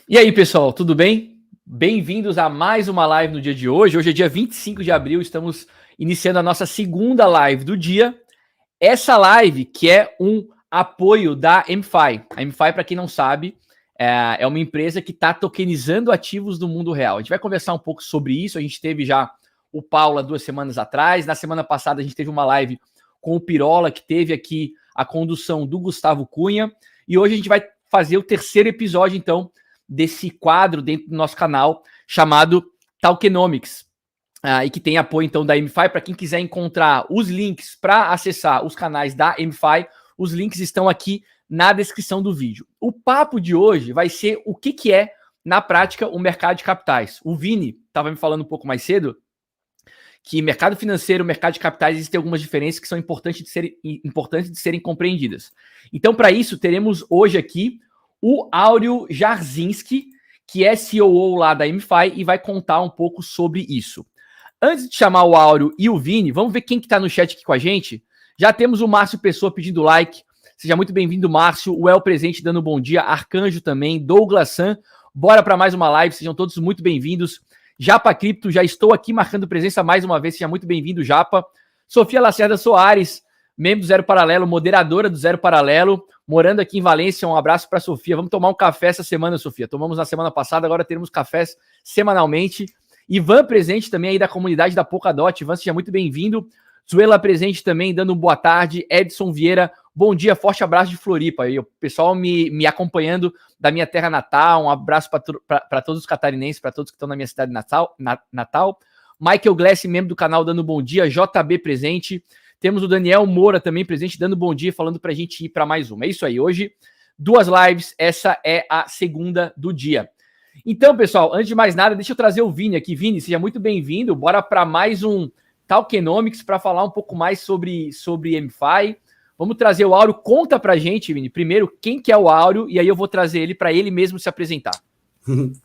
E aí, pessoal, tudo bem? Bem-vindos a mais uma live no dia de hoje. Hoje é dia 25 de abril, estamos iniciando a nossa segunda live do dia. Essa live que é um apoio da MFI. A MFI, para quem não sabe, é uma empresa que está tokenizando ativos do mundo real. A gente vai conversar um pouco sobre isso. A gente teve já o Paula 2 semanas atrás. Na semana passada, a gente teve uma live com o Pirola, que teve aqui a condução do Gustavo Cunha. E hoje a gente vai fazer o terceiro episódio, então, desse quadro dentro do nosso canal chamado Talkenomics, e que tem apoio então da MFI. Para quem quiser encontrar os links para acessar os canais da MFI, os links estão aqui na descrição do vídeo. O papo de hoje vai ser o que é, na prática, o mercado de capitais. O Vini estava me falando um pouco mais cedo que mercado financeiro, mercado de capitais, existem algumas diferenças que são importantes de serem compreendidas. Então, para isso, teremos hoje aqui o Áureo Jarzinski, que é COO lá da MFI e vai contar um pouco sobre isso. Antes de chamar o Áureo e o Vini, vamos ver quem que está no chat aqui com a gente. Já temos o Márcio Pessoa pedindo like. Seja muito bem-vindo, Márcio. O El Presente dando bom dia. Arcanjo também. Douglas San. Bora para mais uma live. Sejam todos muito bem-vindos. Japa Cripto, já estou aqui marcando presença mais uma vez. Seja muito bem-vindo, Japa. Sofia Lacerda Soares, membro do Zero Paralelo, moderadora do Zero Paralelo, morando aqui em Valência. Um abraço para a Sofia. Vamos tomar um café essa semana, Sofia. Tomamos na semana passada, agora teremos cafés semanalmente. Ivan presente também aí da comunidade da Polkadot. Ivan, seja muito bem-vindo. Zuela presente também, dando um boa tarde. Edson Vieira, bom dia, forte abraço de Floripa. E o pessoal me acompanhando da minha terra natal. Um abraço para todos os catarinenses, para todos que estão na minha cidade natal. Michael Glass, membro do canal, dando bom dia. JB presente. Temos o Daniel Moura também presente, dando bom dia, falando para a gente ir para mais uma. É isso aí, hoje, 2 lives. Essa é a segunda do dia. Então, pessoal, antes de mais nada, deixa eu trazer o Vini aqui. Vini, seja muito bem-vindo. Bora para mais um Talkenomics para falar um pouco mais sobre MFI. Vamos trazer o Áureo. Conta pra gente, Vini, primeiro, quem que é o Áureo, e aí eu vou trazer ele para ele mesmo se apresentar.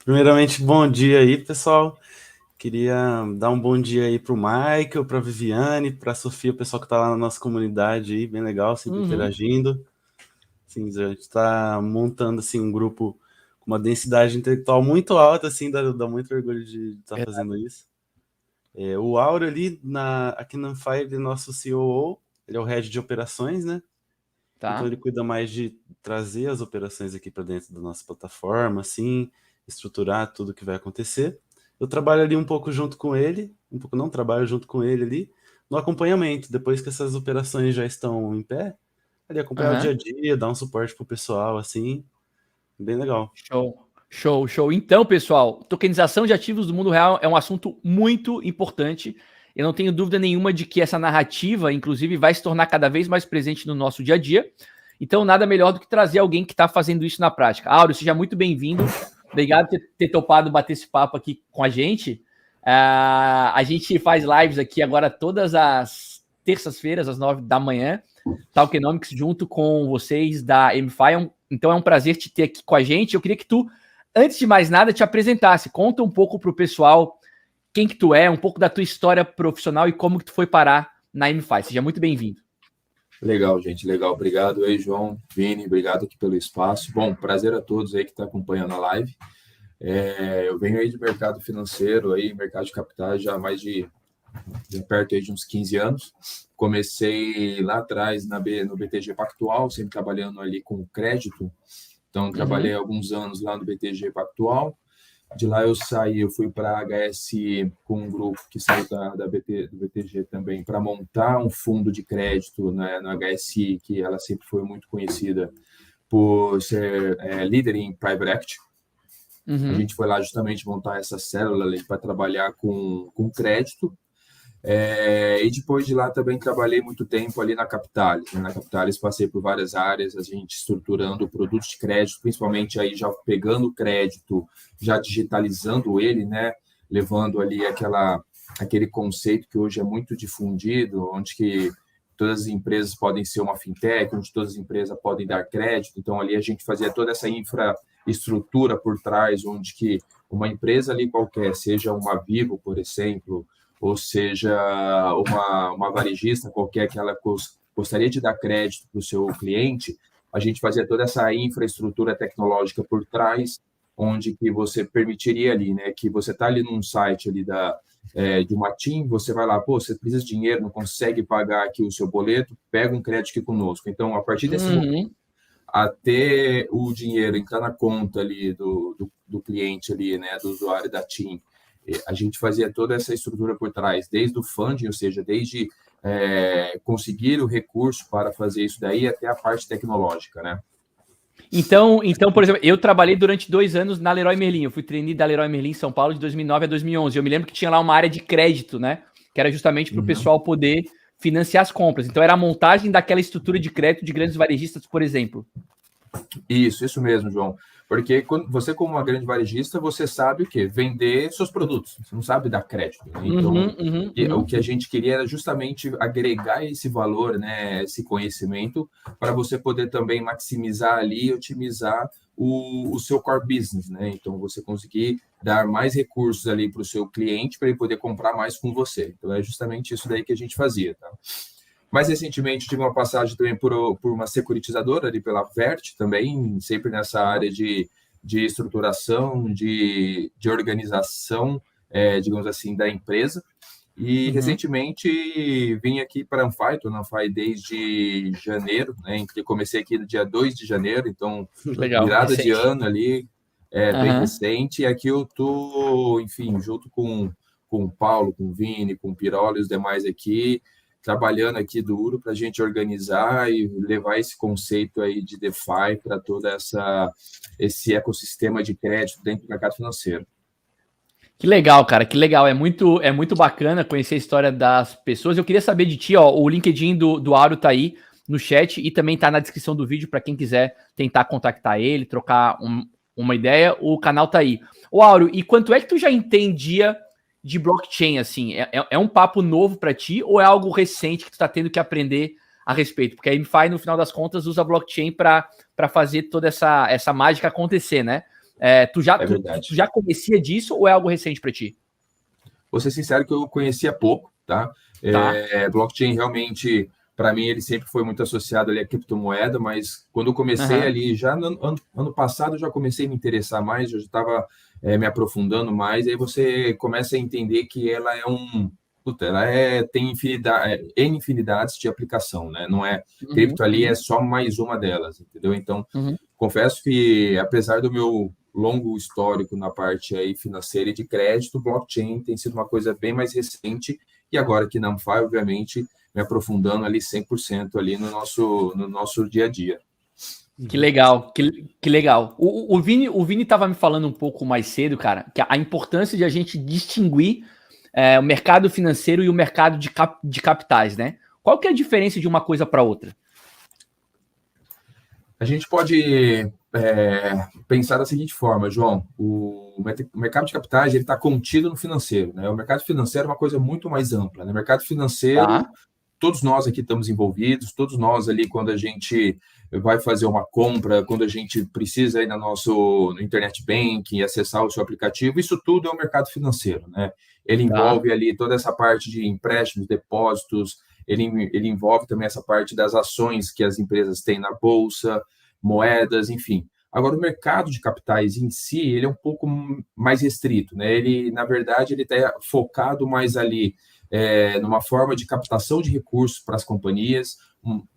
Primeiramente, bom dia aí, pessoal. Queria dar um bom dia aí pro Michael, pra Viviane, pra Sofia, o pessoal que tá lá na nossa comunidade aí, bem legal, sempre interagindo. Assim, a gente tá montando assim, um grupo com uma densidade intelectual muito alta, assim, dá muito orgulho de estar fazendo isso. O Áureo ali, aqui na MFI, ele é nosso COO, ele é o head de operações, né? Tá. Então ele cuida mais de trazer as operações aqui para dentro da nossa plataforma, assim, estruturar tudo que vai acontecer. Eu trabalho ali um pouco junto com ele, um pouco não trabalho junto com ele ali, no acompanhamento. Depois que essas operações já estão em pé, ali acompanhar o dia a dia, dar um suporte pro pessoal, assim, bem legal. Show. Então, pessoal, tokenização de ativos do mundo real é um assunto muito importante. Eu não tenho dúvida nenhuma de que essa narrativa, inclusive, vai se tornar cada vez mais presente no nosso dia a dia. Então, nada melhor do que trazer alguém que está fazendo isso na prática. Áureo, seja muito bem-vindo. Obrigado por ter topado bater esse papo aqui com a gente. A gente faz lives aqui agora todas as terças-feiras, às 9 da manhã, Talkenomics, junto com vocês da MFI. Então é um prazer te ter aqui com a gente. Eu queria que tu, antes de mais nada, te apresentasse. Conta um pouco para o pessoal quem que tu é, um pouco da tua história profissional e como que tu foi parar na MFI. Seja muito bem-vindo. Legal, gente, legal. Obrigado aí, João, Vini, obrigado aqui pelo espaço. Bom, prazer a todos aí que estão acompanhando a live. Eu venho aí de mercado financeiro, aí, mercado de capitais, já perto aí de uns 15 anos. Comecei lá atrás no BTG Pactual, sempre trabalhando ali com crédito. Então, trabalhei alguns anos lá no BTG Pactual. De lá eu saí, eu fui para a HSI com um grupo que saiu do BTG também para montar um fundo de crédito, né, no HSI, que ela sempre foi muito conhecida por ser líder em private equity. A gente foi lá justamente montar essa célula ali para trabalhar com crédito. E depois de lá também trabalhei muito tempo ali na Capitalis. Na Capitalis passei por várias áreas, a gente estruturando produtos de crédito, principalmente aí já pegando o crédito, já digitalizando ele, né? Levando ali aquele conceito que hoje é muito difundido, onde que todas as empresas podem ser uma fintech, onde todas as empresas podem dar crédito. Então ali a gente fazia toda essa infraestrutura por trás, onde que uma empresa ali qualquer, seja uma Vivo, por exemplo, ou seja, uma varejista qualquer que ela gostaria de dar crédito para o seu cliente, a gente fazia toda essa infraestrutura tecnológica por trás, onde que você permitiria ali, né, que você está ali num site ali de uma TIM, você vai lá, pô, você precisa de dinheiro, não consegue pagar aqui o seu boleto, pega um crédito aqui conosco. Então, a partir desse momento, até o dinheiro entrar na conta ali do cliente ali, né, do usuário da TIM, a gente fazia toda essa estrutura por trás, desde o funding, ou seja, desde conseguir o recurso para fazer isso daí até a parte tecnológica, né? Então, por exemplo, eu trabalhei durante 2 anos na Leroy Merlin. Eu fui trainee da Leroy Merlin em São Paulo de 2009 a 2011. Eu me lembro que tinha lá uma área de crédito, né? Que era justamente para o pessoal poder financiar as compras. Então, era a montagem daquela estrutura de crédito de grandes varejistas, por exemplo. Isso mesmo, João. Porque você, como uma grande varejista, você sabe o quê? Vender seus produtos. Você não sabe dar crédito. Né? Então, o que a gente queria era justamente agregar esse valor, né, esse conhecimento, para você poder também maximizar ali, otimizar o seu core business, né? Então, você conseguir dar mais recursos ali para o seu cliente para ele poder comprar mais com você. Então, é justamente isso daí que a gente fazia, tá? Mais recentemente, tive uma passagem também por uma securitizadora, ali pela Vert também, sempre nessa área de estruturação, de organização, digamos assim, da empresa. E recentemente vim aqui para a Anfai, estou na Anfai desde janeiro, né? Comecei aqui no dia 2 de janeiro, então legal, virada recente. de ano ali, bem recente. E aqui eu estou, enfim, junto com o Paulo, com o Vini, com o Piroli e os demais aqui, trabalhando aqui duro para a gente organizar e levar esse conceito aí de DeFi para todo esse ecossistema de crédito dentro do mercado financeiro. Que legal, cara, que legal. É muito bacana conhecer a história das pessoas. Eu queria saber de ti, ó, o LinkedIn do Auro tá aí no chat e também tá na descrição do vídeo para quem quiser tentar contactar ele, trocar uma ideia, o canal tá aí. Ô, Auro, e quanto é que tu já entendia de blockchain, assim? É um papo novo para ti ou é algo recente que tu tá tendo que aprender a respeito? Porque a MFI, no final das contas, usa blockchain para fazer toda essa mágica acontecer, né? Tu já conhecia disso ou é algo recente para ti? Vou ser sincero que eu conhecia pouco, tá? Blockchain realmente, para mim, ele sempre foi muito associado ali à criptomoeda, mas quando eu comecei ali, já no ano passado, eu já comecei a me interessar mais, eu já estava me aprofundando mais, aí você começa a entender que ela tem infinidades de aplicação, né? Não é cripto ali, é só mais uma delas, entendeu? Então, confesso que, apesar do meu longo histórico na parte aí financeira e de crédito, blockchain tem sido uma coisa bem mais recente, e agora aqui na Anfai, obviamente, me aprofundando ali 100% ali no nosso dia a dia. Que legal, que legal. O Vini estava me falando um pouco mais cedo, cara, que a importância de a gente distinguir o mercado financeiro e o mercado de capitais, né? Qual que é a diferença de uma coisa para outra? A gente pode pensar da seguinte forma, João: o mercado de capitais está contido no financeiro, né? O mercado financeiro é uma coisa muito mais ampla, né? O mercado financeiro, todos nós aqui estamos envolvidos, todos nós ali, quando a gente vai fazer uma compra, quando a gente precisa ir no internet banking, acessar o seu aplicativo, isso tudo é o mercado financeiro, né? Ele envolve ali toda essa parte de empréstimos, depósitos, ele envolve também essa parte das ações que as empresas têm na bolsa, moedas, enfim. Agora, o mercado de capitais em si, ele é um pouco mais restrito, né? Ele, na verdade, ele está focado mais ali numa forma de captação de recursos para as companhias.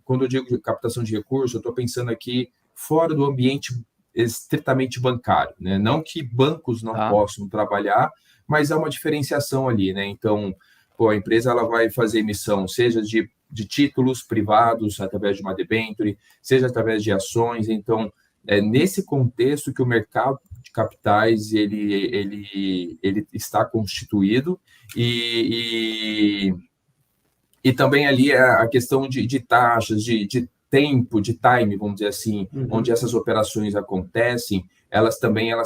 Quando eu digo captação de recursos, eu estou pensando aqui fora do ambiente estritamente bancário, né? Não que bancos não possam trabalhar, mas há uma diferenciação ali, né? Então, a empresa ela vai fazer emissão, seja de títulos privados, através de uma debenture, seja através de ações. Então, é nesse contexto que o mercado de capitais ele está constituído e também ali a questão de taxas, de tempo, de time, vamos dizer assim, onde essas operações acontecem, elas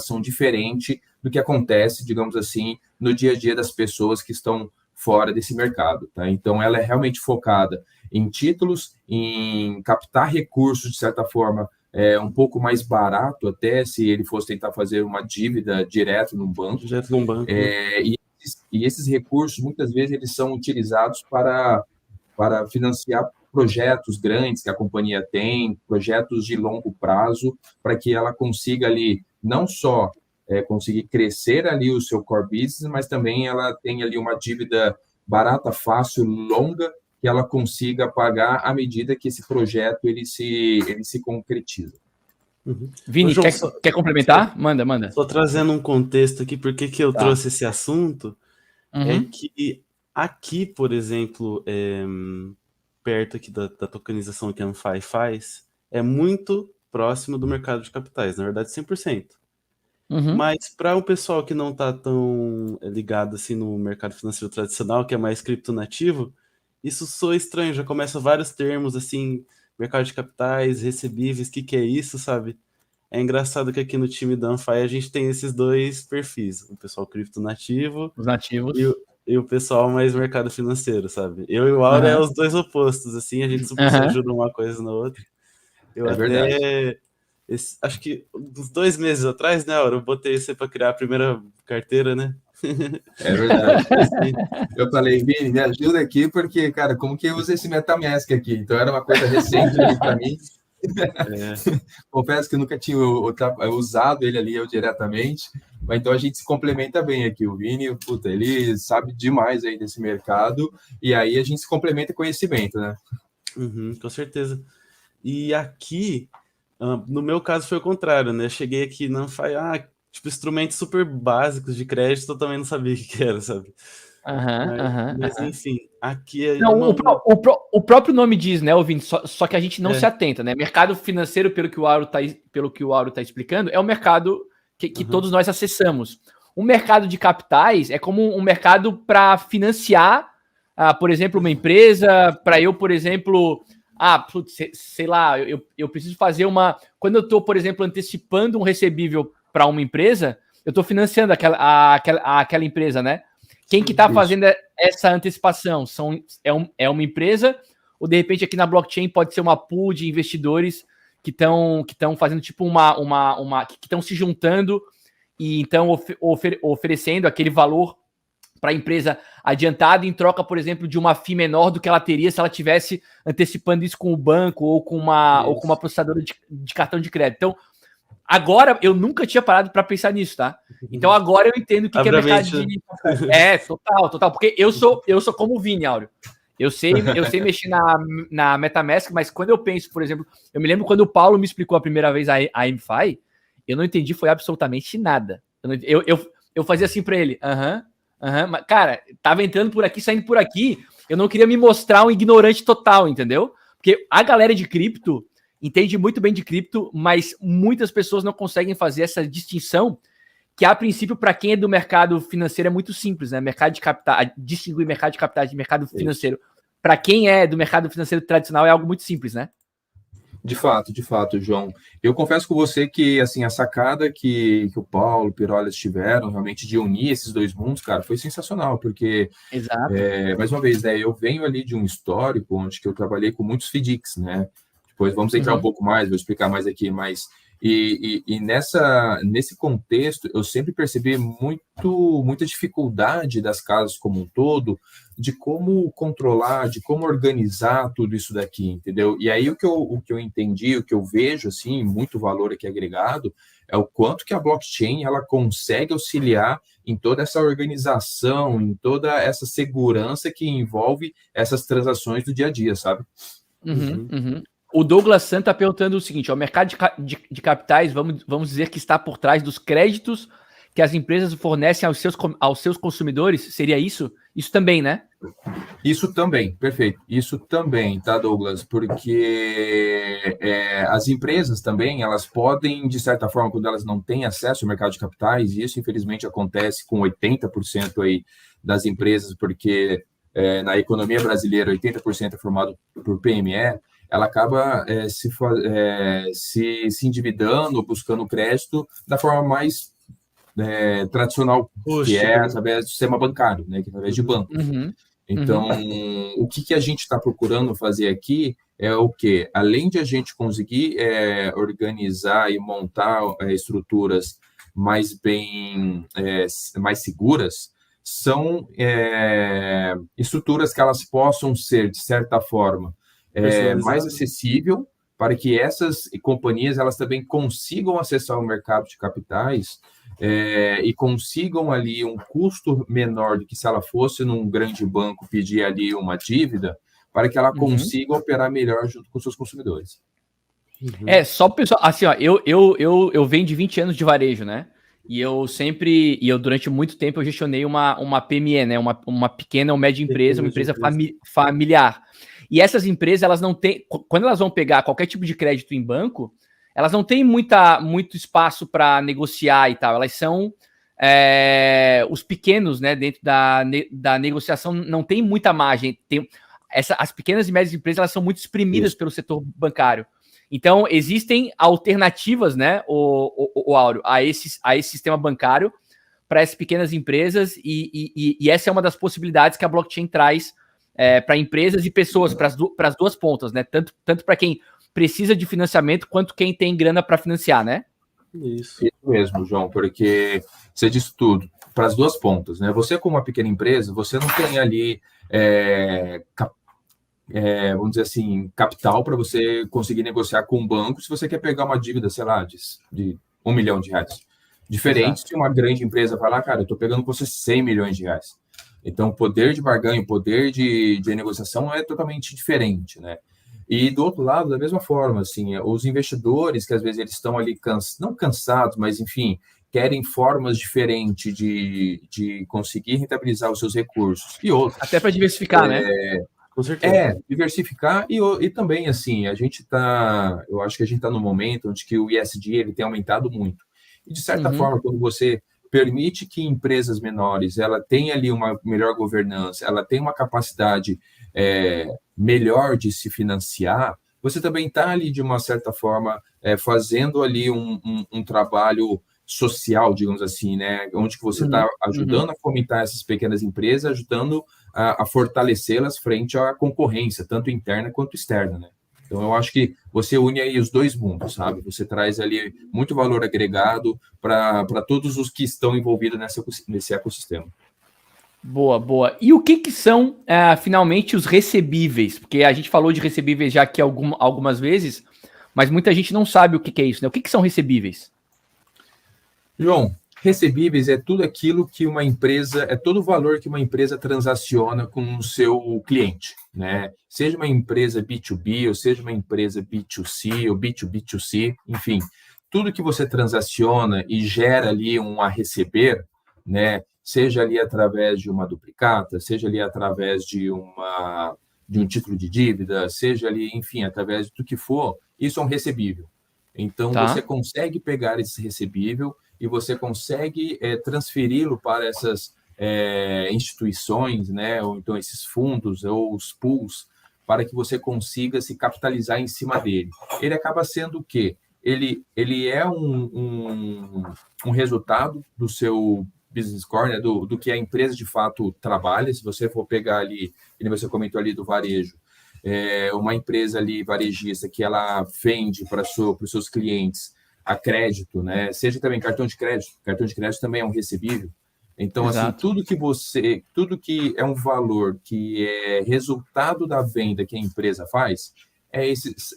são diferentes do que acontece, digamos assim, no dia a dia das pessoas que estão fora desse mercado, tá? Então, ela é realmente focada em títulos, em captar recursos, de certa forma, um pouco mais barato até, se ele fosse tentar fazer uma dívida direto num banco. E esses recursos, muitas vezes, eles são utilizados para financiar projetos grandes que a companhia tem, projetos de longo prazo, para que ela consiga ali não só conseguir crescer ali o seu core business, mas também ela tem ali uma dívida barata, fácil, longa, que ela consiga pagar à medida que esse projeto ele se concretiza. Vini, quer complementar? Manda. Só trazendo um contexto aqui, por que eu trouxe esse assunto, é que aqui, por exemplo, perto aqui da tokenização que a Anfai faz, é muito próximo do mercado de capitais, na verdade 100%. Mas para um pessoal que não está tão ligado assim no mercado financeiro tradicional, que é mais criptonativo, isso soa estranho, já começa vários termos assim, mercado de capitais, recebíveis, o que é isso, sabe? É engraçado que aqui no time da Anfai a gente tem esses dois perfis, o pessoal criptonativo, os nativos, e o pessoal mais mercado financeiro, sabe? Eu e o Auro é os dois opostos, assim, a gente super se ajuda uma coisa na outra. Eu até... acho que uns 2 meses atrás, né, Auro, eu botei você para criar a primeira carteira, né? É verdade. Eu falei, Vini, me ajuda aqui, porque, cara, como que eu uso esse MetaMask aqui? Então era uma coisa recente para mim. Confesso que eu nunca tinha usado ele ali eu diretamente, mas então a gente se complementa bem aqui. O Vini, puta, ele sabe demais aí desse mercado, e aí a gente se complementa em conhecimento, né? Com certeza. E aqui, no meu caso foi o contrário, né? Cheguei aqui não faz tipo instrumentos super básicos de crédito, eu também não sabia o que era, sabe? Mas enfim, aqui é o próprio nome diz, né, Vini? Só que a gente não se atenta, né? Mercado financeiro, pelo que o Auro tá explicando, é o mercado que todos nós acessamos. O mercado de capitais é como um mercado para financiar, por exemplo, uma empresa, para eu, por exemplo, sei lá, eu preciso fazer quando eu estou, por exemplo, antecipando um recebível para uma empresa, eu estou financiando aquela empresa, né? Quem que está fazendo essa antecipação? É uma empresa, ou de repente aqui na blockchain pode ser uma pool de investidores que estão fazendo tipo que estão se juntando e então oferecendo aquele valor para a empresa adiantado em troca, por exemplo, de uma FII menor do que ela teria se ela tivesse antecipando isso com o banco ou com uma processadora de cartão de crédito. Então, agora, eu nunca tinha parado para pensar nisso, tá? Então agora eu entendo o que é mercado de... total. Porque eu sou como o Vini, Áureo. Eu sei mexer na MetaMask, mas quando eu penso, por exemplo... Eu me lembro quando o Paulo me explicou a primeira vez a MFI, eu não entendi, foi absolutamente nada. Eu fazia assim para ele, mas, cara, tava entrando por aqui, saindo por aqui, eu não queria me mostrar um ignorante total, entendeu? Porque a galera de cripto entende muito bem de cripto, mas muitas pessoas não conseguem fazer essa distinção, que a princípio, para quem é do mercado financeiro, é muito simples, né? Mercado de capital, distinguir mercado de capitais de mercado financeiro. Para quem é do mercado financeiro tradicional, é algo muito simples, né? De fato, João. Eu confesso com você que assim, a sacada que o Paulo, o Piroles tiveram realmente de unir esses dois mundos, cara, foi sensacional, porque, mais uma vez, né, eu venho ali de um histórico onde que eu trabalhei com muitos FDICs, né? Depois vamos entrar um pouco mais, vou explicar mais aqui, mas nesse contexto eu sempre percebi muita dificuldade das casas como um todo de como controlar, de como organizar tudo isso daqui, entendeu? E aí o que eu entendi, o que eu vejo assim, muito valor aqui agregado, é o quanto que a blockchain ela consegue auxiliar em toda essa organização, em toda essa segurança que envolve essas transações do dia a dia, sabe? O Douglas Santa está perguntando o seguinte: o mercado de capitais, vamos dizer que está por trás dos créditos que as empresas fornecem aos seus consumidores? Seria isso? Isso também, né? Isso também, perfeito. Isso também, tá, Douglas? Porque as empresas também, elas podem, de certa forma, quando elas não têm acesso ao mercado de capitais, e isso infelizmente acontece com 80% aí das empresas, porque na economia brasileira 80% é formado por PME, ela acaba se endividando, buscando crédito da forma mais tradicional, que é através do sistema bancário, né, que é através de banco. Então, o que a gente está procurando fazer aqui é o quê? Além de a gente conseguir organizar e montar estruturas mais seguras, são estruturas que elas possam ser, de certa forma, mais acessível para que essas companhias elas também consigam acessar o mercado de capitais e consigam ali um custo menor do que se ela fosse num grande banco pedir ali uma dívida, para que ela consiga operar melhor junto com seus consumidores. Só pessoal, assim, ó, eu venho de 20 anos de varejo, né? E eu durante muito tempo eu gestionei uma PME, né? Uma pequena ou média empresa, uma empresa familiar. E essas empresas, elas não têm, quando elas vão pegar qualquer tipo de crédito em banco, elas não têm muito espaço para negociar e tal. Elas são os pequenos, né? Dentro da negociação não tem muita margem. As pequenas e médias empresas, elas são muito exprimidas pelo setor bancário. Então, existem alternativas, né, o Áureo, a esse sistema bancário para essas pequenas empresas e essa é uma das possibilidades que a blockchain traz para empresas e pessoas, para as duas pontas, né? Tanto para quem precisa de financiamento quanto quem tem grana para financiar, né? Isso mesmo, João, porque você disse tudo, para as duas pontas, né? Você, como uma pequena empresa, você não tem ali vamos dizer assim, capital para você conseguir negociar com um banco se você quer pegar uma dívida, sei lá, de R$1 milhão. Diferente se uma grande empresa falar, cara, eu estou pegando com você 100 milhões de reais. Então, o poder de barganha, o poder de negociação é totalmente diferente, né? E do outro lado, da mesma forma, assim, os investidores que às vezes eles estão ali, não cansados, mas enfim, querem formas diferentes de conseguir rentabilizar os seus recursos e outros. Até para diversificar, né? Com certeza. Diversificar e também, assim, eu acho que a gente está num momento onde que o ESG ele tem aumentado muito. E, de certa forma, quando você permite que empresas menores, ela tenha ali uma melhor governança, ela tem uma capacidade melhor de se financiar, você também está ali, de uma certa forma, fazendo ali um trabalho social, digamos assim, né? Onde que você está ajudando a fomentar essas pequenas empresas, ajudando a fortalecê-las frente à concorrência, tanto interna quanto externa, né? Então, eu acho que você une aí os dois mundos, sabe? Você traz ali muito valor agregado para todos os que estão envolvidos nesse ecossistema. Boa. E o que são, finalmente, os recebíveis? Porque a gente falou de recebíveis já aqui algumas vezes, mas muita gente não sabe o que é isso, né? O que são recebíveis? João, recebíveis é tudo aquilo que uma empresa, é todo o valor que uma empresa transaciona com o seu cliente, né? Seja uma empresa B2B, ou seja uma empresa B2C, ou B2B2C, enfim, tudo que você transaciona e gera ali um a receber, né? Seja ali através de uma duplicata, seja ali através de um título de dívida, seja ali, enfim, através do que for, isso é um recebível. Então, você consegue pegar esse recebível e você consegue transferi-lo para essas instituições, né, ou então esses fundos ou os pools, para que você consiga se capitalizar em cima dele. Ele acaba sendo o quê? Ele é um resultado do seu business core, né, do que a empresa de fato trabalha. Se você for pegar ali, como você comentou ali do varejo, uma empresa ali varejista que ela vende para os seus clientes a crédito, né? Seja também cartão de crédito também é um recebível. Então, assim, tudo que é um valor que é resultado da venda que a empresa faz,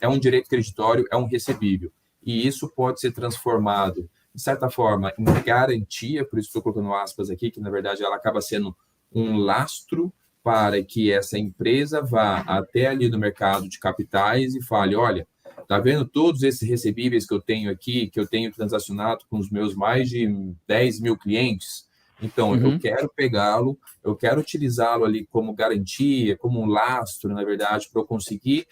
é um direito creditório, é um recebível. E isso pode ser transformado, de certa forma, em garantia, por isso estou colocando aspas aqui, que na verdade ela acaba sendo um lastro para que essa empresa vá até ali no mercado de capitais e fale, olha, tá vendo todos esses recebíveis que eu tenho aqui, que eu tenho transacionado com os meus mais de 10 mil clientes? Então, eu quero pegá-lo, eu quero utilizá-lo ali como garantia, como um lastro, na verdade, para eu conseguir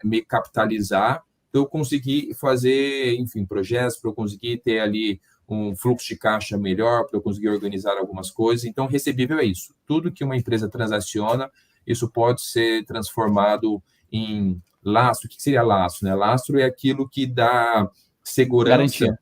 me capitalizar, para eu conseguir fazer, enfim, projetos, para eu conseguir ter ali um fluxo de caixa melhor, para eu conseguir organizar algumas coisas. Então, recebível é isso. Tudo que uma empresa transaciona, isso pode ser transformado em lastro. O que seria lastro, né? Lastro é aquilo que dá segurança. Garantia.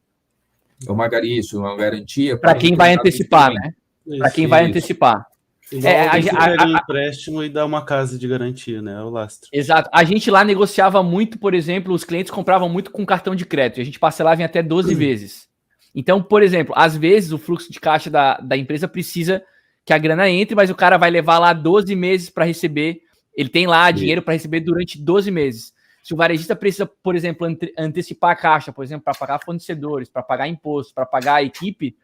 É uma garantia para quem vai antecipar, né? Para quem vai antecipar. Pega um empréstimo e dá uma casa de garantia, né? É o lastro. Exato. A gente lá negociava muito, por exemplo, os clientes compravam muito com cartão de crédito. E a gente parcelava em até 12 vezes. Então, por exemplo, às vezes o fluxo de caixa da empresa precisa que a grana entre, mas o cara vai levar lá 12 meses para receber. Ele tem lá dinheiro para receber durante 12 meses. Se o varejista precisa, por exemplo, antecipar a caixa, por exemplo, para pagar fornecedores, para pagar imposto, para pagar a equipe,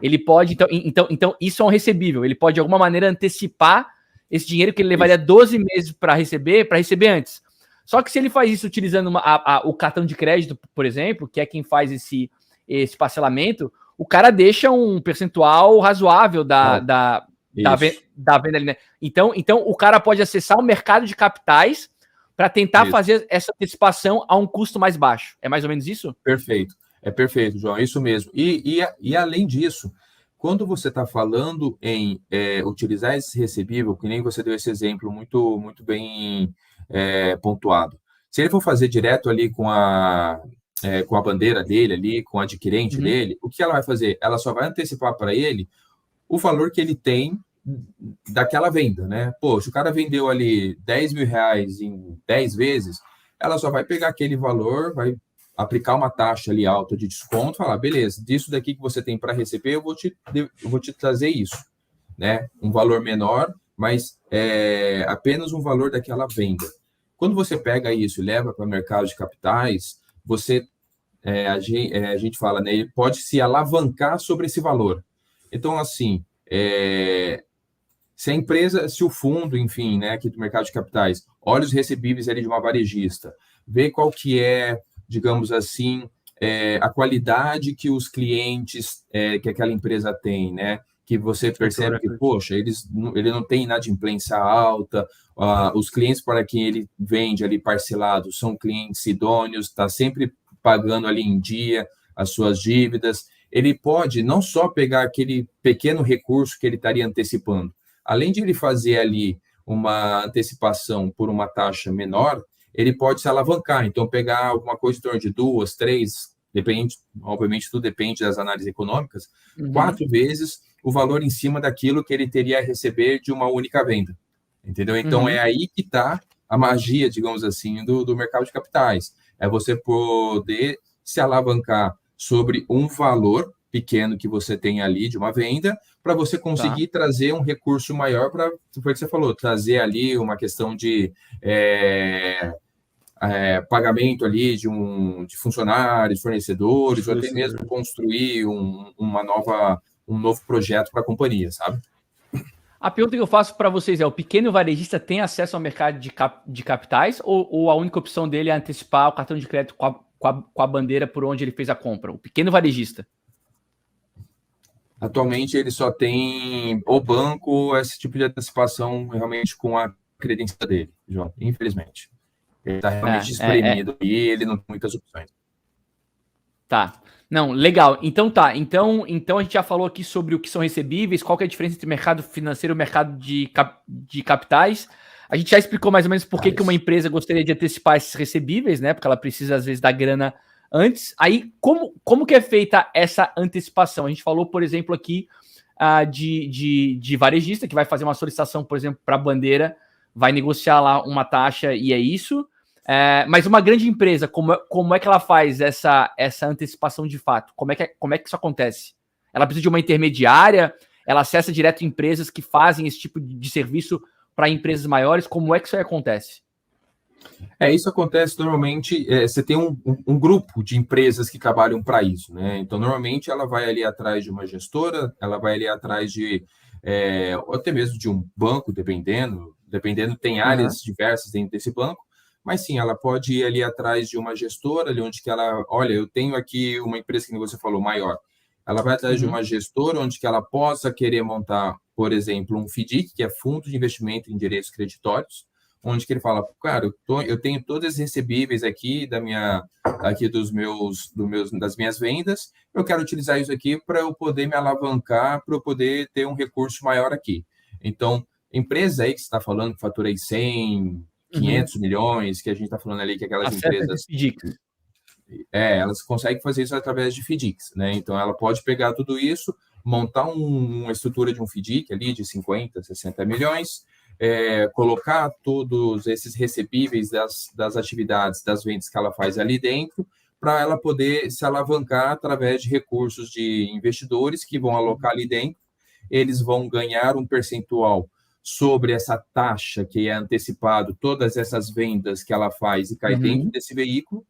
ele pode, então isso é um recebível, ele pode de alguma maneira antecipar esse dinheiro que ele levaria 12 meses para receber antes. Só que se ele faz isso utilizando o cartão de crédito, por exemplo, que é quem faz esse parcelamento, o cara deixa um percentual razoável da venda ali, né? Então o cara pode acessar o mercado de capitais para tentar fazer essa antecipação a um custo mais baixo. É mais ou menos isso? Perfeito. É perfeito, João, é isso mesmo. E além disso, quando você está falando em utilizar esse recebível, que nem você deu esse exemplo muito, muito bem pontuado, se ele for fazer direto ali com a bandeira dele, ali, com o adquirente dele, o que ela vai fazer? Ela só vai antecipar para ele o valor que ele tem daquela venda, né? Pô, se o cara vendeu ali 10 mil reais em 10 vezes, ela só vai pegar aquele valor, vai aplicar uma taxa ali alta de desconto, falar, beleza, disso daqui que você tem para receber, eu vou te trazer isso, né? Um valor menor, mas apenas um valor daquela venda. Quando você pega isso e leva para o mercado de capitais, a gente fala, né? Ele pode se alavancar sobre esse valor. Então, assim, se o fundo, enfim, né, aqui do mercado de capitais, olha os recebíveis ali de uma varejista, vê qual que é, digamos assim, a qualidade que os clientes que aquela empresa tem, né? Que você percebe que, poxa, ele não tem inadimplência alta, os clientes para quem ele vende ali parcelado são clientes idôneos, está sempre pagando ali em dia as suas dívidas. Ele pode não só pegar aquele pequeno recurso que ele estaria antecipando, além de ele fazer ali uma antecipação por uma taxa menor, ele pode se alavancar, então pegar alguma coisa em torno de 2, 3, depende, obviamente tudo depende das análises econômicas, 4 vezes o valor em cima daquilo que ele teria a receber de uma única venda, entendeu? Então é aí que está a magia, digamos assim, do mercado de capitais, é você poder se alavancar sobre um valor pequeno que você tem ali de uma venda, para você conseguir trazer um recurso maior para, foi o que você falou, trazer ali uma questão de pagamento ali de funcionários, fornecedores, ou até mesmo construir um novo projeto para a companhia, sabe? A pergunta que eu faço para vocês é: o pequeno varejista tem acesso ao mercado de capitais ou a única opção dele é antecipar o cartão de crédito com a bandeira por onde ele fez a compra? O pequeno varejista. Atualmente ele só tem o banco, esse tipo de antecipação realmente com a credencial dele, João, infelizmente. Ele está realmente espremido e ele não tem muitas opções. Tá. Não, legal. Então a gente já falou aqui sobre o que são recebíveis, qual que é a diferença entre mercado financeiro e mercado de capitais. A gente já explicou mais ou menos por que uma empresa gostaria de antecipar esses recebíveis, né? Porque ela precisa, às vezes, da grana antes. Aí, como que é feita essa antecipação? A gente falou, por exemplo, aqui de varejista, que vai fazer uma solicitação, por exemplo, para a bandeira, vai negociar lá uma taxa e é isso. Mas uma grande empresa, como é que ela faz essa antecipação de fato? Como é que isso acontece? Ela precisa de uma intermediária? Ela acessa direto empresas que fazem esse tipo de serviço para empresas maiores? Como é que isso aí acontece? Isso acontece normalmente, você tem um grupo de empresas que trabalham para isso, né? Então, normalmente, ela vai ali atrás de uma gestora, ela vai ali atrás ou até mesmo de um banco, dependendo, tem áreas diversas dentro desse banco, mas sim, ela pode ir ali atrás de uma gestora, ali onde que ela, olha, eu tenho aqui uma empresa que você falou, maior. Ela vai atrás de uma gestora onde que ela possa querer montar, por exemplo, um FDIC, que é Fundo de Investimento em Direitos Creditórios, onde que ele fala, cara, eu tenho todos esses recebíveis aqui das minhas vendas, eu quero utilizar isso aqui para eu poder me alavancar, para eu poder ter um recurso maior aqui. Então, empresa aí que você está falando, que faturei 100, 500 milhões, que a gente está falando ali que aquelas empresas... elas conseguem fazer isso através de FDICs, né? Então, ela pode pegar tudo isso, montar uma estrutura de um FDIC ali de 50, 60 milhões, colocar todos esses recebíveis das atividades, das vendas que ela faz ali dentro, para ela poder se alavancar através de recursos de investidores que vão alocar ali dentro, eles vão ganhar um percentual sobre essa taxa que é antecipado, todas essas vendas que ela faz e cai dentro desse veículo.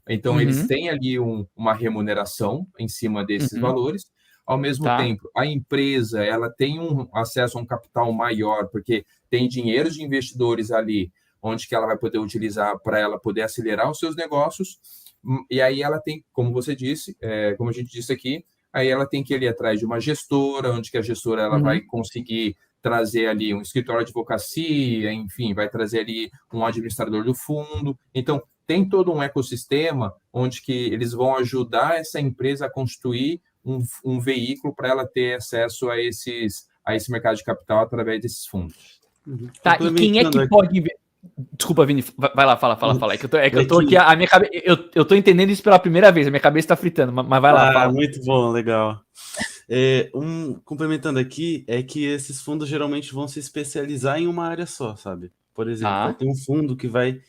Então, eles têm ali uma remuneração em cima desses valores. Ao mesmo tempo, a empresa ela tem um acesso a um capital maior, porque tem dinheiro de investidores ali, onde que ela vai poder utilizar para ela poder acelerar os seus negócios. E aí ela tem, como você disse, como a gente disse aqui, aí ela tem que ir ali atrás de uma gestora, onde que a gestora ela vai conseguir trazer ali um escritório de advocacia, enfim, vai trazer ali um administrador do fundo. Então, tem todo um ecossistema onde que eles vão ajudar essa empresa a construir um veículo para ela ter acesso a esse mercado de capital através desses fundos. Tá, e quem é que pode... Desculpa, Vini, vai lá, fala. É que eu tô aqui, a minha cabeça, eu tô entendendo isso pela primeira vez, a minha cabeça tá fritando, mas vai lá, fala. Muito bom, legal. Complementando aqui, é que esses fundos geralmente vão se especializar em uma área só, sabe? Por exemplo, vai ter um fundo que vai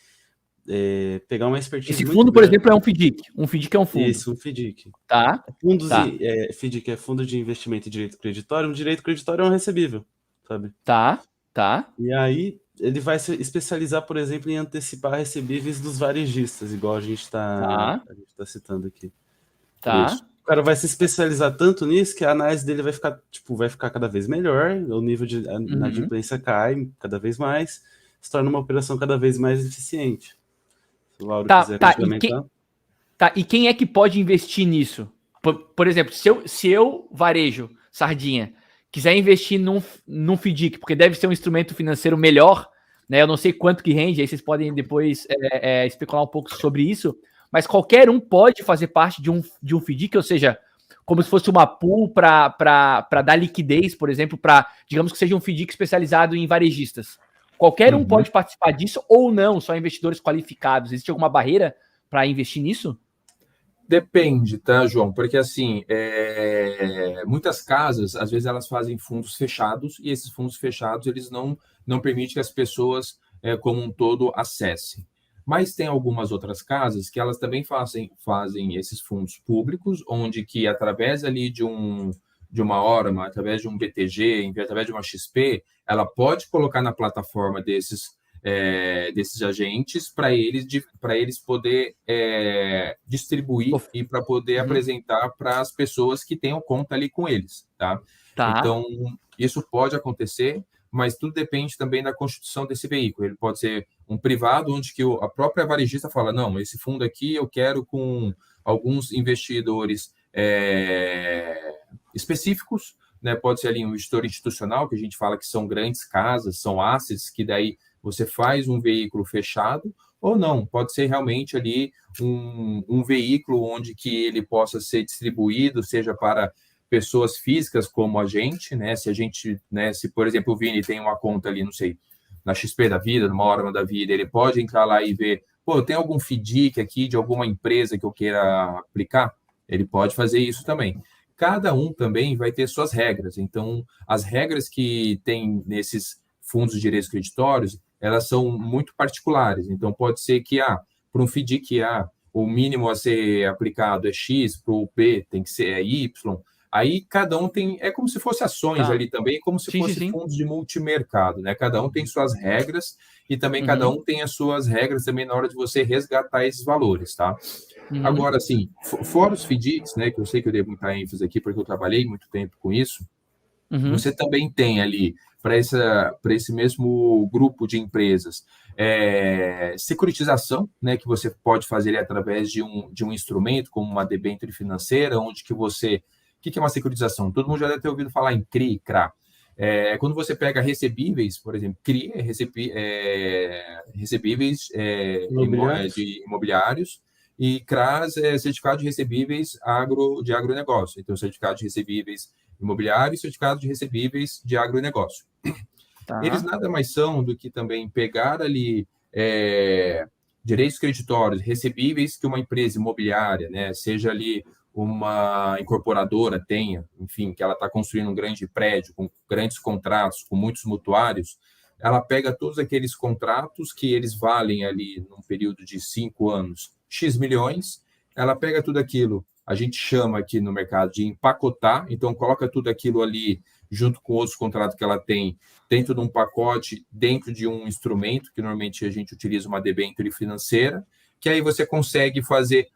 pegar uma expertise. Esse fundo, por exemplo, é um FDIC. Um FDIC é um fundo. Isso, um FDIC. Tá. FDIC é Fundo de Investimento em Direito Creditório. Um direito creditório é um recebível, sabe? Tá. E aí, ele vai se especializar, por exemplo, em antecipar recebíveis dos varejistas, igual a gente tá citando aqui. Tá. Isso. O cara vai se especializar tanto nisso que a análise dele vai ficar cada vez melhor, o nível de inadimplência cai cada vez mais, se torna uma operação cada vez mais eficiente. Se o Lauro quiser complementar. E quem é que pode investir nisso? Por exemplo, se eu, varejo, Sardinha, quiser investir num FDIC, porque deve ser um instrumento financeiro melhor, né? Eu não sei quanto que rende, aí vocês podem depois especular um pouco sobre isso, mas qualquer um pode fazer parte de um FDIC, ou seja, como se fosse uma pool para dar liquidez, por exemplo, para, digamos que seja um FDIC especializado em varejistas. Qualquer um pode participar disso ou não, só investidores qualificados. Existe alguma barreira para investir nisso? Depende, tá, João? Porque, assim, muitas casas, às vezes, elas fazem fundos fechados e esses fundos fechados, eles não permitem que as pessoas, como um todo, acessem. Mas tem algumas outras casas que elas também fazem esses fundos públicos, onde que, através ali de uma Orma, através de um BTG, através de uma XP, ela pode colocar na plataforma desses agentes para eles poder distribuir e para poder apresentar para as pessoas que tenham conta ali com eles, tá? Então, isso pode acontecer, mas tudo depende também da constituição desse veículo. Ele pode ser um privado, onde que a própria varejista fala, não, esse fundo aqui eu quero com alguns investidores específicos, né? Pode ser ali um gestor institucional, que a gente fala que são grandes casas, são assets, que daí você faz um veículo fechado, ou não, pode ser realmente ali um veículo onde que ele possa ser distribuído, seja para pessoas físicas como a gente, né? Se, por exemplo, o Vini tem uma conta ali, não sei, na XP da vida, numa Orma da vida, ele pode entrar lá e ver, tem algum FDIC aqui de alguma empresa que eu queira aplicar? Ele pode fazer isso também. Cada um também vai ter suas regras. Então, as regras que tem nesses fundos de direitos creditórios, elas são muito particulares. Então, pode ser que, para um FDIC A, o mínimo a ser aplicado é X, para o B tem que ser Y. Aí, cada um tem... É como se fosse ações ali também, como se fosse fundos de multimercado, né? Cada um tem suas regras e também cada um tem as suas regras também na hora de você resgatar esses valores, tá? Agora, assim, fora os FDICs, né, que eu sei que eu devo muita ênfase aqui, porque eu trabalhei muito tempo com isso, você também tem ali, para esse mesmo grupo de empresas, securitização, né, que você pode fazer através de um instrumento, como uma debênture financeira, onde que você... O que é uma securitização? Todo mundo já deve ter ouvido falar em CRI e CRA. Quando você pega recebíveis, por exemplo, CRI recebíveis de imobiliários, e CRAs é certificado de recebíveis de agronegócio. Então, certificado de recebíveis imobiliários e certificado de recebíveis de agronegócio. Eles nada mais são do que também pegar ali direitos creditórios recebíveis que uma empresa imobiliária, né, seja ali uma incorporadora tenha, enfim, que ela está construindo um grande prédio com grandes contratos, com muitos mutuários, ela pega todos aqueles contratos que eles valem ali num período de 5 anos, X milhões, ela pega tudo aquilo, a gente chama aqui no mercado de empacotar, então coloca tudo aquilo ali junto com outros contratos que ela tem dentro de um pacote, dentro de um instrumento, que normalmente a gente utiliza uma debênture financeira, que aí você consegue fazer,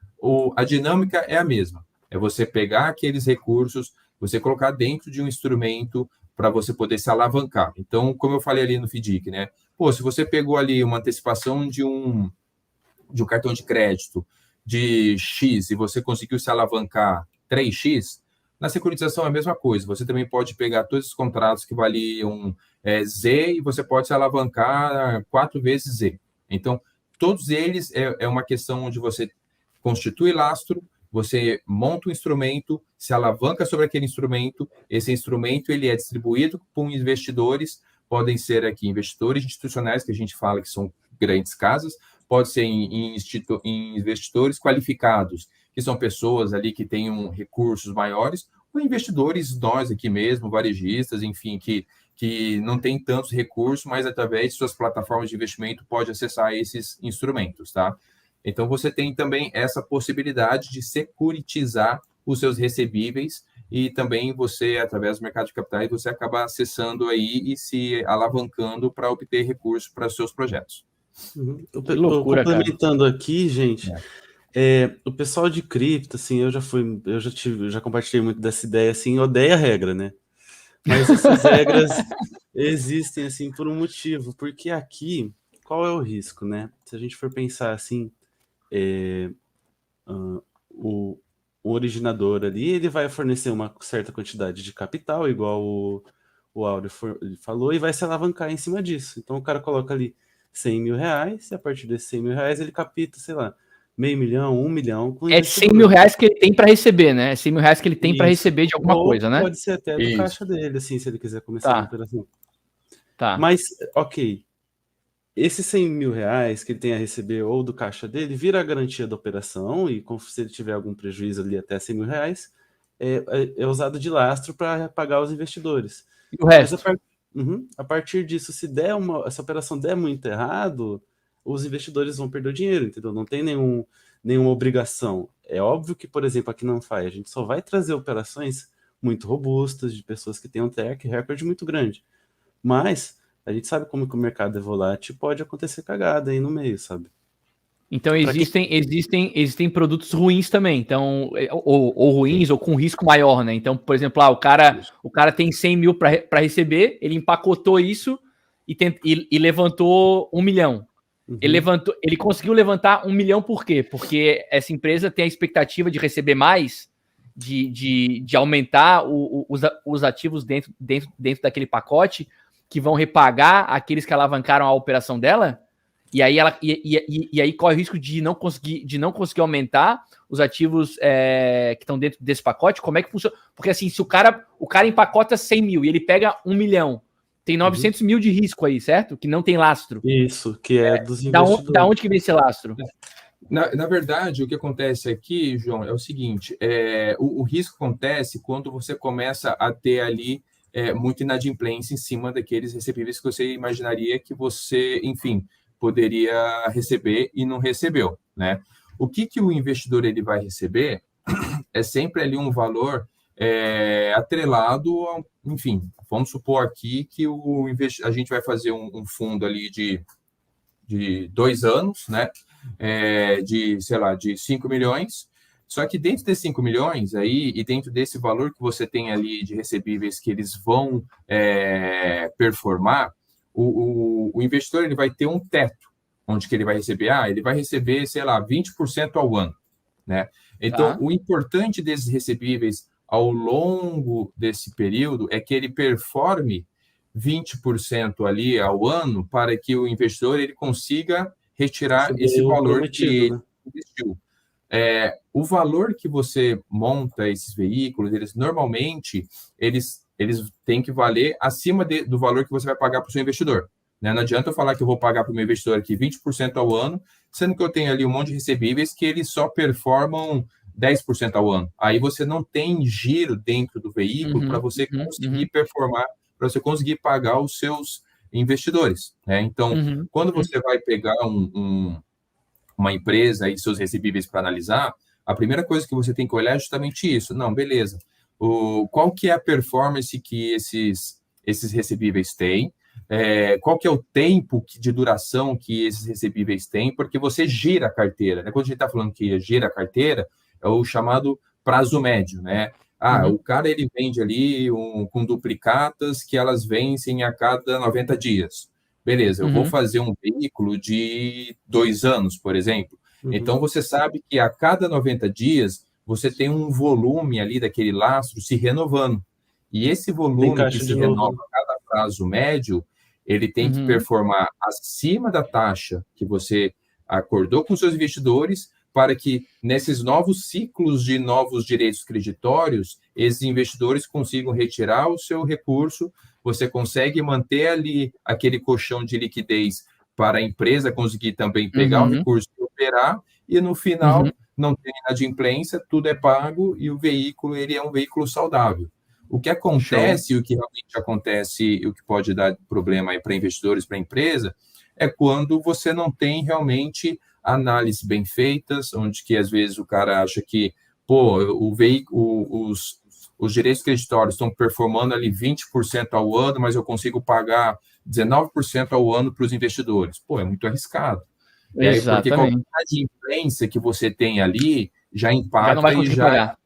a dinâmica é a mesma, é você pegar aqueles recursos, você colocar dentro de um instrumento para você poder se alavancar. Então, como eu falei ali no FDIC, né? Se você pegou ali uma antecipação de um cartão de crédito de X e você conseguiu se alavancar 3x, na securitização é a mesma coisa. Você também pode pegar todos os contratos que valiam Z e você pode se alavancar 4 vezes Z. Então, todos eles é uma questão onde você constitui lastro, você monta um instrumento, se alavanca sobre aquele instrumento, esse instrumento ele é distribuído por investidores, podem ser aqui investidores institucionais, que a gente fala que são grandes casas, pode ser em investidores qualificados, que são pessoas ali que tenham recursos maiores, ou investidores, nós aqui mesmo, varejistas, enfim, que não têm tantos recursos, mas através de suas plataformas de investimento pode acessar esses instrumentos, tá? Então, você tem também essa possibilidade de securitizar os seus recebíveis e também você, através do mercado de capitais, você acaba acessando aí e se alavancando para obter recursos para os seus projetos. Que loucura, complementando cara. Aqui, gente, o pessoal de cripto, assim, eu já compartilhei muito dessa ideia, assim, odeia a regra, né? Mas essas regras existem, assim, por um motivo, porque aqui, qual é o risco, né? Se a gente for pensar, assim, o originador ali, ele vai fornecer uma certa quantidade de capital, igual o Áureo falou, e vai se alavancar em cima disso. Então, o cara coloca ali 100 mil reais, e a partir desses 100 mil reais ele capta, sei lá, $500 mil, $1 milhão. É 100 mil reais que ele tem para receber, né? É 100 mil reais que ele tem para receber de alguma coisa, né? Pode ser até do caixa dele, assim, se ele quiser começar a operação. Tá. Mas, ok, esses 100 mil reais que ele tem a receber ou do caixa dele vira a garantia da operação e se ele tiver algum prejuízo ali até 100 mil reais, é usado de lastro para pagar os investidores. E o resto? A partir disso, se essa operação der muito errado, os investidores vão perder o dinheiro, entendeu? Não tem nenhuma obrigação. É óbvio que, por exemplo, aqui não faz. A gente só vai trazer operações muito robustas, de pessoas que têm um track record muito grande. Mas a gente sabe como que o mercado é volátil, pode acontecer cagada aí no meio, sabe? Então existem produtos ruins também, então, ou ruins, ou com risco maior, né? Então, por exemplo, o cara tem 100 mil para receber, ele empacotou isso e levantou 1 milhão. Uhum. Ele conseguiu levantar 1 milhão por quê? Porque essa empresa tem a expectativa de receber mais, de aumentar os ativos dentro daquele pacote, que vão repagar aqueles que alavancaram a operação dela. E aí corre o risco de não conseguir aumentar os ativos que estão dentro desse pacote. Como é que funciona? Porque assim, se o cara empacota 100 mil e ele pega 1 milhão, tem 900 mil de risco aí, certo? Que não tem lastro. Isso, que é dos investidores. Da onde que vem esse lastro? Na verdade, o que acontece aqui, João, é o seguinte, o risco acontece quando você começa a ter ali muita inadimplência em cima daqueles recebíveis que você imaginaria que você, enfim, poderia receber e não recebeu, né? O que o investidor ele vai receber é sempre ali um valor atrelado, enfim, vamos supor aqui que a gente vai fazer um fundo ali de 2 anos, né? Sei lá, de 5 milhões, só que dentro desses 5 milhões aí, e dentro desse valor que você tem ali de recebíveis que eles vão performar, o investidor ele vai ter um teto, onde que ele vai receber, ele vai receber, sei lá, 20% ao ano, né? Então, o importante desses recebíveis ao longo desse período é que ele performe 20% ali ao ano para que o investidor ele consiga retirar esse valor que ele investiu. O valor que você monta esses veículos, eles normalmente eles têm que valer acima do valor que você vai pagar para o seu investidor. Né? Não adianta eu falar que eu vou pagar para o meu investidor aqui 20% ao ano, sendo que eu tenho ali um monte de recebíveis que eles só performam 10% ao ano. Aí você não tem giro dentro do veículo para você conseguir performar, para você conseguir pagar os seus investidores. Né? Então, quando você vai pegar uma empresa e seus recebíveis para analisar, a primeira coisa que você tem que olhar é justamente isso. Não, beleza. Qual que é a performance que esses recebíveis têm? Qual que é o tempo de duração que esses recebíveis têm? Porque você gira a carteira, né? Quando a gente está falando que gira a carteira, é o chamado prazo médio, né? O cara ele vende ali com duplicatas que elas vencem a cada 90 dias. Beleza, eu vou fazer um veículo de 2 anos, por exemplo. Então, você sabe que a cada 90 dias, você tem um volume ali daquele lastro se renovando. E esse volume que se renova a cada prazo médio, ele tem que performar acima da taxa que você acordou com seus investidores, para que nesses novos ciclos de novos direitos creditórios, esses investidores consigam retirar o seu recurso, você consegue manter ali aquele colchão de liquidez para a empresa conseguir também pegar o recurso e operar, e no final não tem inadimplência, tudo é pago e o veículo ele é um veículo saudável. O que acontece, o que realmente acontece, e o que pode dar problema para investidores, para a empresa, é quando você não tem realmente análises bem feitas, onde que às vezes o cara acha que o veículo, os direitos creditórios estão performando ali 20% ao ano, mas eu consigo pagar 19% ao ano para os investidores. É muito arriscado. E aí, porque qualquer inadimplência que você tem ali já impacta já não vai conseguir pagar.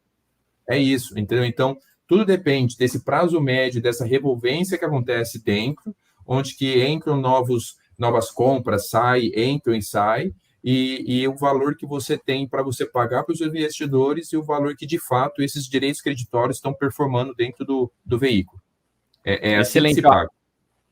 É isso, entendeu? Então, tudo depende desse prazo médio, dessa revolvência que acontece dentro, onde que entram novas compras, entram e saem, e o valor que você tem para você pagar para os investidores e o valor que, de fato, esses direitos creditórios estão performando dentro do veículo. É assim que se paga.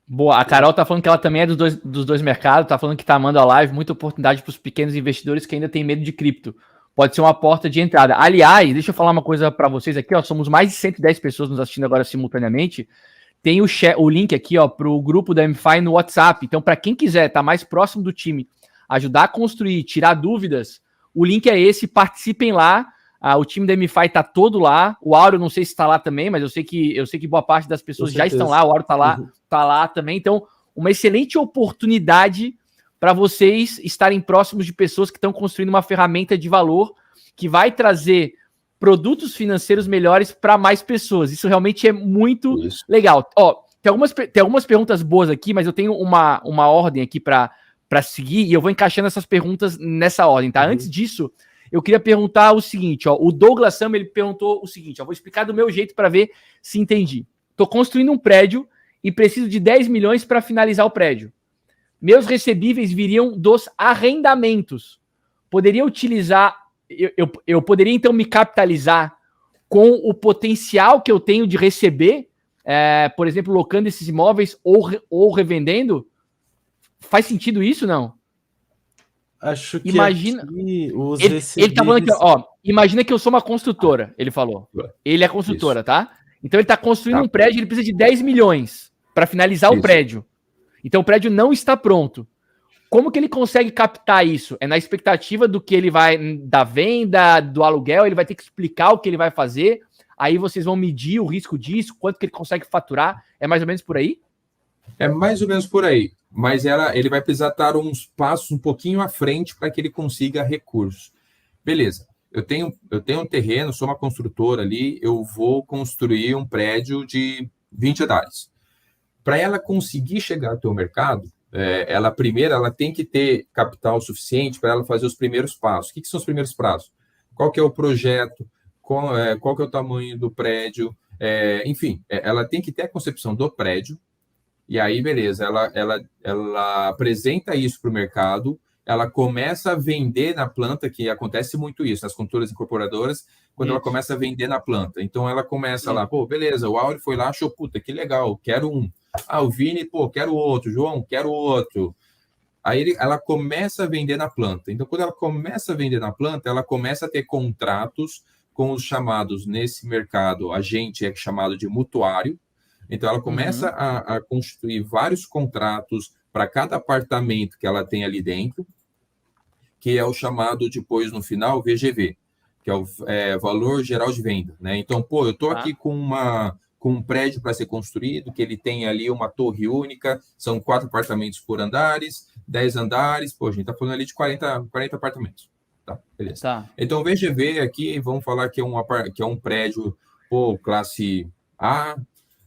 Boa, a Carol tá falando que ela também é dos dois mercados, tá falando que tá amando a live, muita oportunidade para os pequenos investidores que ainda têm medo de cripto. Pode ser uma porta de entrada. Aliás, deixa eu falar uma coisa para vocês aqui, ó, somos mais de 110 pessoas nos assistindo agora simultaneamente. Tem o link aqui, ó, pro grupo da MFI no WhatsApp. Então, para quem quiser estar mais próximo do time, ajudar a construir, tirar dúvidas, o link é esse, participem lá. O time da MFI tá todo lá. O Áureo não sei se está lá também, mas eu sei que boa parte das pessoas já estão lá. O Áureo tá lá também. Então, uma excelente oportunidade para vocês estarem próximos de pessoas que estão construindo uma ferramenta de valor que vai trazer produtos financeiros melhores para mais pessoas. Isso realmente é muito legal. Ó, tem algumas perguntas boas aqui, mas eu tenho uma ordem aqui para seguir e eu vou encaixando essas perguntas nessa ordem, tá? Antes disso, eu queria perguntar o seguinte, ó, o Douglas Sam, ele perguntou o seguinte, ó, vou explicar do meu jeito para ver se entendi. Estou construindo um prédio e preciso de 10 milhões para finalizar o prédio. Meus recebíveis viriam dos arrendamentos. Poderia utilizar, eu poderia então me capitalizar com o potencial que eu tenho de receber, por exemplo, locando esses imóveis ou revendendo? Faz sentido isso, não? Acho que imagina, os ele tá falando aqui, ó, imagina que eu sou uma construtora, ele falou. Ele é construtora, tá? Então ele tá construindo um prédio, ele precisa de 10 milhões para finalizar o prédio. Então o prédio não está pronto. Como que ele consegue captar isso? É na expectativa do que ele vai, da venda, do aluguel, ele vai ter que explicar o que ele vai fazer, aí vocês vão medir o risco disso, quanto que ele consegue faturar, é mais ou menos por aí? É mais ou menos por aí, mas ele vai precisar estar uns passos um pouquinho à frente para que ele consiga recursos. Beleza, eu tenho um terreno, sou uma construtora ali, eu vou construir um prédio de 20 andares. Para ela conseguir chegar até o mercado, ela tem que ter capital suficiente para ela fazer os primeiros passos. O que são os primeiros passos? Qual que é o projeto? Qual que é o tamanho do prédio? Enfim, ela tem que ter a concepção do prédio. E aí, beleza, ela apresenta isso para o mercado, ela começa a vender na planta, que acontece muito isso, nas construtoras incorporadoras, quando ela começa a vender na planta. Então, ela começa lá, beleza, o Áureo foi lá, achou, puta, que legal, quero um. O Vini, quero outro. João, quero outro. Aí ela começa a vender na planta. Então, quando ela começa a vender na planta, ela começa a ter contratos com os chamados, nesse mercado, a gente é chamado de mutuário. Então, ela começa a constituir vários contratos para cada apartamento que ela tem ali dentro, que é o chamado, depois, no final, VGV, que é o Valor Geral de Venda. Né? Então, eu estou aqui com um prédio para ser construído, que ele tem ali uma torre única, são 4 apartamentos por andares, 10 andares, a gente está falando ali de 40 apartamentos. Tá, beleza. Tá. Então, o VGV aqui, vamos falar que é um prédio, pô, classe A,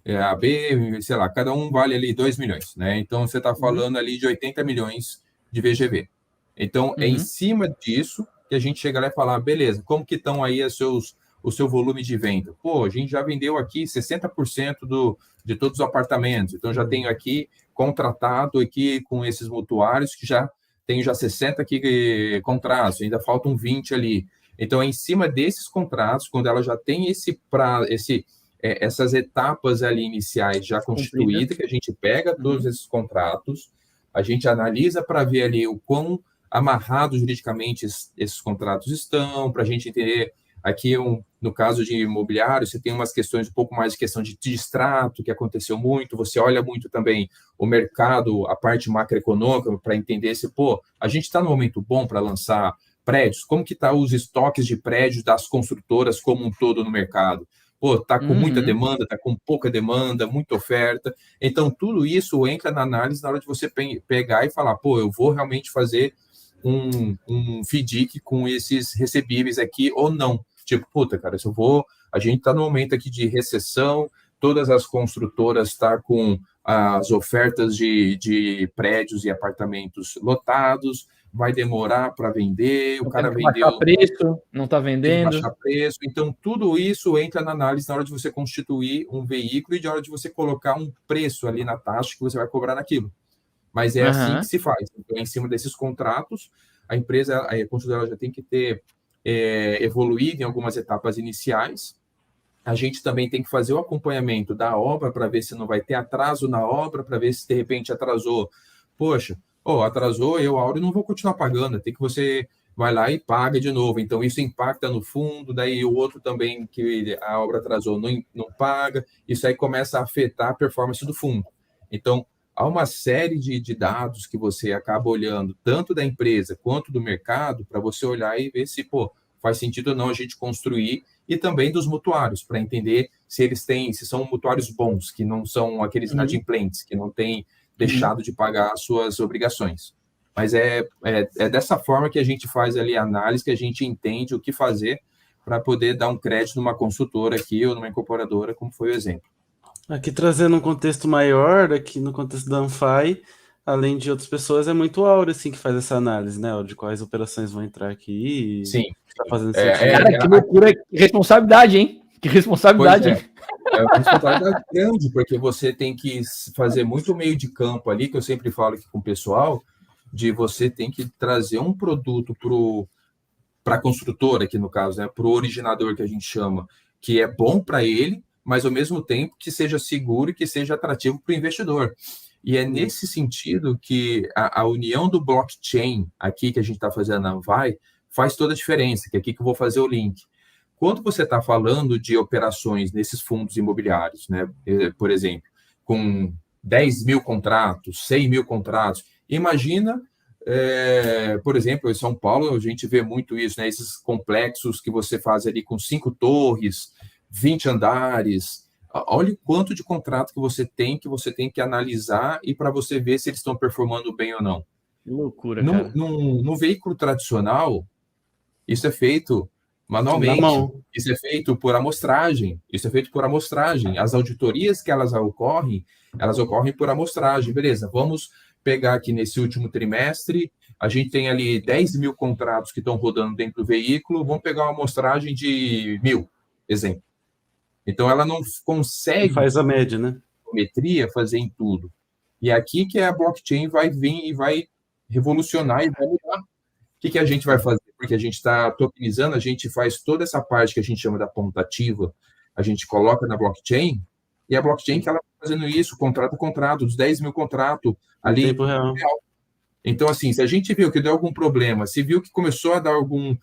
A, B, sei lá, cada um vale ali 2 milhões, né? Então, você está falando ali de 80 milhões de VGV. Então, é em cima disso que a gente chega lá e fala, beleza, como que estão aí o seu volume de venda? Pô, a gente já vendeu aqui 60% de todos os apartamentos, então já tenho aqui contratado aqui com esses mutuários que tenho já 60 aqui contratos, ainda faltam 20 ali. Então, é em cima desses contratos, quando ela já tem essas etapas ali iniciais já constituídas, que a gente pega todos esses contratos, a gente analisa para ver ali o quão amarrados juridicamente esses contratos estão, para a gente entender aqui, no caso de imobiliário, você tem umas questões um pouco mais de questão de distrato, que aconteceu muito, você olha muito também o mercado, a parte macroeconômica, para entender se, pô, a gente está no momento bom para lançar prédios, como que está os estoques de prédios das construtoras como um todo no mercado? Pô, está com muita demanda, está com pouca demanda, muita oferta. Então, tudo isso entra na análise na hora de você pegar e falar, pô, eu vou realmente fazer um FDIC com esses recebíveis aqui ou não. Tipo, puta, cara, a gente está no momento aqui de recessão, todas as construtoras estão com as ofertas de prédios e apartamentos lotados, vai demorar para vender, o cara vendeu... Baixar preço, não está vendendo. Baixar preço. Então, tudo isso entra na análise na hora de você constituir um veículo e na hora de você colocar um preço ali na taxa que você vai cobrar naquilo. Mas é assim que se faz. Então, em cima desses contratos, a construtora já tem que ter evoluído em algumas etapas iniciais. A gente também tem que fazer o acompanhamento da obra para ver se não vai ter atraso na obra, para ver se de repente atrasou. Poxa, atrasou, eu, Áureo, não vou continuar pagando, tem que você vai lá e paga de novo. Então, isso impacta no fundo, daí o outro também, que a obra atrasou, não paga. Isso aí começa a afetar a performance do fundo. Então, há uma série de dados que você acaba olhando, tanto da empresa quanto do mercado, para você olhar e ver se, pô, faz sentido ou não a gente construir, e também dos mutuários, para entender se são mutuários bons, que não são aqueles inadimplentes, que não têm deixado de pagar as suas obrigações. Mas é dessa forma que a gente faz ali a análise, que a gente entende o que fazer para poder dar um crédito numa consultora aqui ou numa incorporadora, como foi o exemplo. Aqui trazendo um contexto maior, aqui no contexto da Anfai, além de outras pessoas, é muito a Áureo assim, que faz essa análise, né? De quais operações vão entrar aqui. Sim. Está fazendo Cara, que loucura, que responsabilidade, hein? Que responsabilidade. É uma responsabilidade grande, porque você tem que fazer muito meio de campo ali, que eu sempre falo aqui com o pessoal, de você tem que trazer um produto para a construtora, aqui no caso, né? Para o originador, que a gente chama, que é bom para ele, mas ao mesmo tempo que seja seguro e que seja atrativo para o investidor. E é nesse sentido que a união do blockchain, aqui que a gente está fazendo na Anfai, faz toda a diferença, que é aqui que eu vou fazer o link. Quando você está falando de operações nesses fundos imobiliários, né, por exemplo, com 10 mil contratos, 100 mil contratos, imagina, por exemplo, em São Paulo, a gente vê muito isso, né, esses complexos que você faz ali com 5 torres, 20 andares. Olha o quanto de contrato que você tem que analisar e para você ver se eles estão performando bem ou não. Que loucura, cara. No veículo tradicional, isso é feito manualmente, isso é feito por amostragem, As auditorias que elas ocorrem por amostragem. Beleza, vamos pegar aqui nesse último trimestre, a gente tem ali 10 mil contratos que estão rodando dentro do veículo, vamos pegar uma amostragem de 1.000, exemplo. Então, ela não consegue... Faz a média, né? Geometria fazer em tudo. E aqui que a blockchain vai vir e vai revolucionar e vai mudar. O que a gente vai fazer? Porque a gente está tokenizando, a gente faz toda essa parte que a gente chama da ponta ativa, a gente coloca na blockchain, e a blockchain que ela está fazendo isso, contrato a contrato, dos 10 mil contratos ali. Em tempo real. Então, assim, se a gente viu que deu algum problema, se viu que começou a dar algum...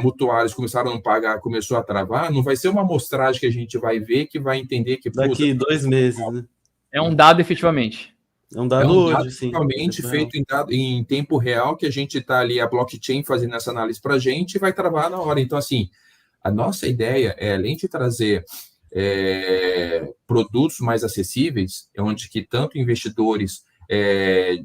mutuários começaram a não pagar, começou a travar, não vai ser uma amostragem que a gente vai ver, que vai entender que... Daqui 2 meses, né? É um dado efetivamente. É um dado hoje, sim. Realmente feito em tempo real, que a gente está ali, a blockchain fazendo essa análise para a gente e vai travar na hora. Então, assim, a nossa ideia é, além de trazer produtos mais acessíveis, onde que tanto investidores,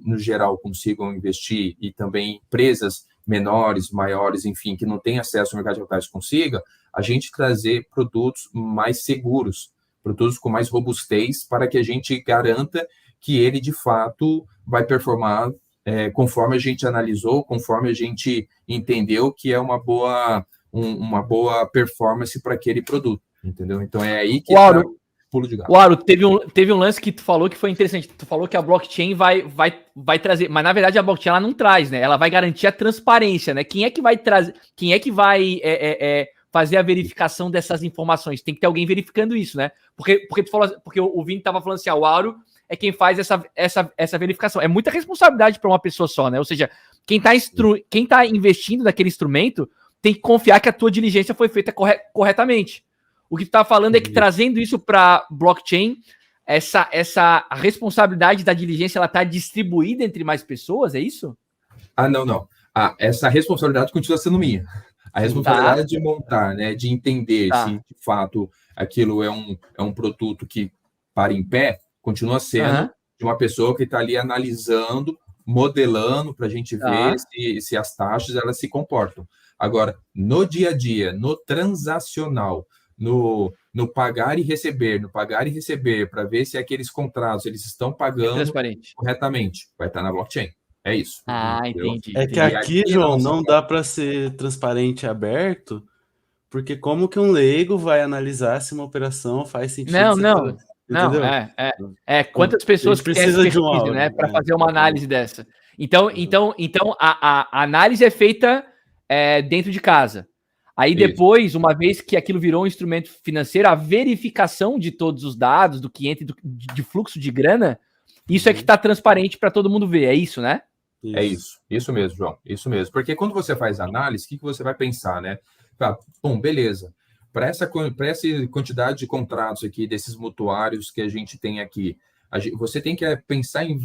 no geral, consigam investir, e também empresas menores, maiores, enfim, que não tem acesso ao mercado de capitais consiga, a gente trazer produtos mais seguros, produtos com mais robustez, para que a gente garanta que ele, de fato, vai performar conforme a gente analisou, conforme a gente entendeu que é uma boa performance para aquele produto, entendeu? Então, é aí que está o pulo de gato. Auro, teve um lance que tu falou que foi interessante. Tu falou que a blockchain vai trazer, mas na verdade a blockchain ela não traz, né? Ela vai garantir a transparência, né? Quem é que vai trazer, quem é que vai fazer a verificação dessas informações? Tem que ter alguém verificando isso, né? Porque tu falou, porque o Vini tava falando assim, o Auro é quem faz essa verificação. É muita responsabilidade para uma pessoa só, né? Ou seja, quem tá investindo naquele instrumento tem que confiar que a tua diligência foi feita corretamente. O que tu tá falando é que trazendo isso para blockchain, a responsabilidade da diligência ela tá distribuída entre mais pessoas, é isso? Não. Essa responsabilidade continua sendo minha. A responsabilidade de montar, né, de entender se de fato aquilo é um produto que para em pé, continua sendo de uma pessoa que está ali analisando, modelando para a gente ver se as taxas elas se comportam. Agora, no dia a dia, no transacional, no pagar e receber, para ver se aqueles contratos eles estão pagando corretamente, vai estar na blockchain. É isso. Entendi. É que aqui, João, não dá para ser transparente e aberto, porque como que um leigo vai analisar se uma operação faz sentido? Não, quantas pessoas precisa de um áudio, né, para fazer uma análise dessa? Então a análise é feita dentro de casa. Aí depois, uma vez que aquilo virou um instrumento financeiro, a verificação de todos os dados do cliente, de fluxo de grana, isso é que está transparente para todo mundo ver, é isso, né? É isso mesmo, João, isso mesmo. Porque quando você faz análise, o que você vai pensar, né? Bom, beleza, para essa quantidade de contratos aqui, desses mutuários que a gente tem aqui, você tem que pensar em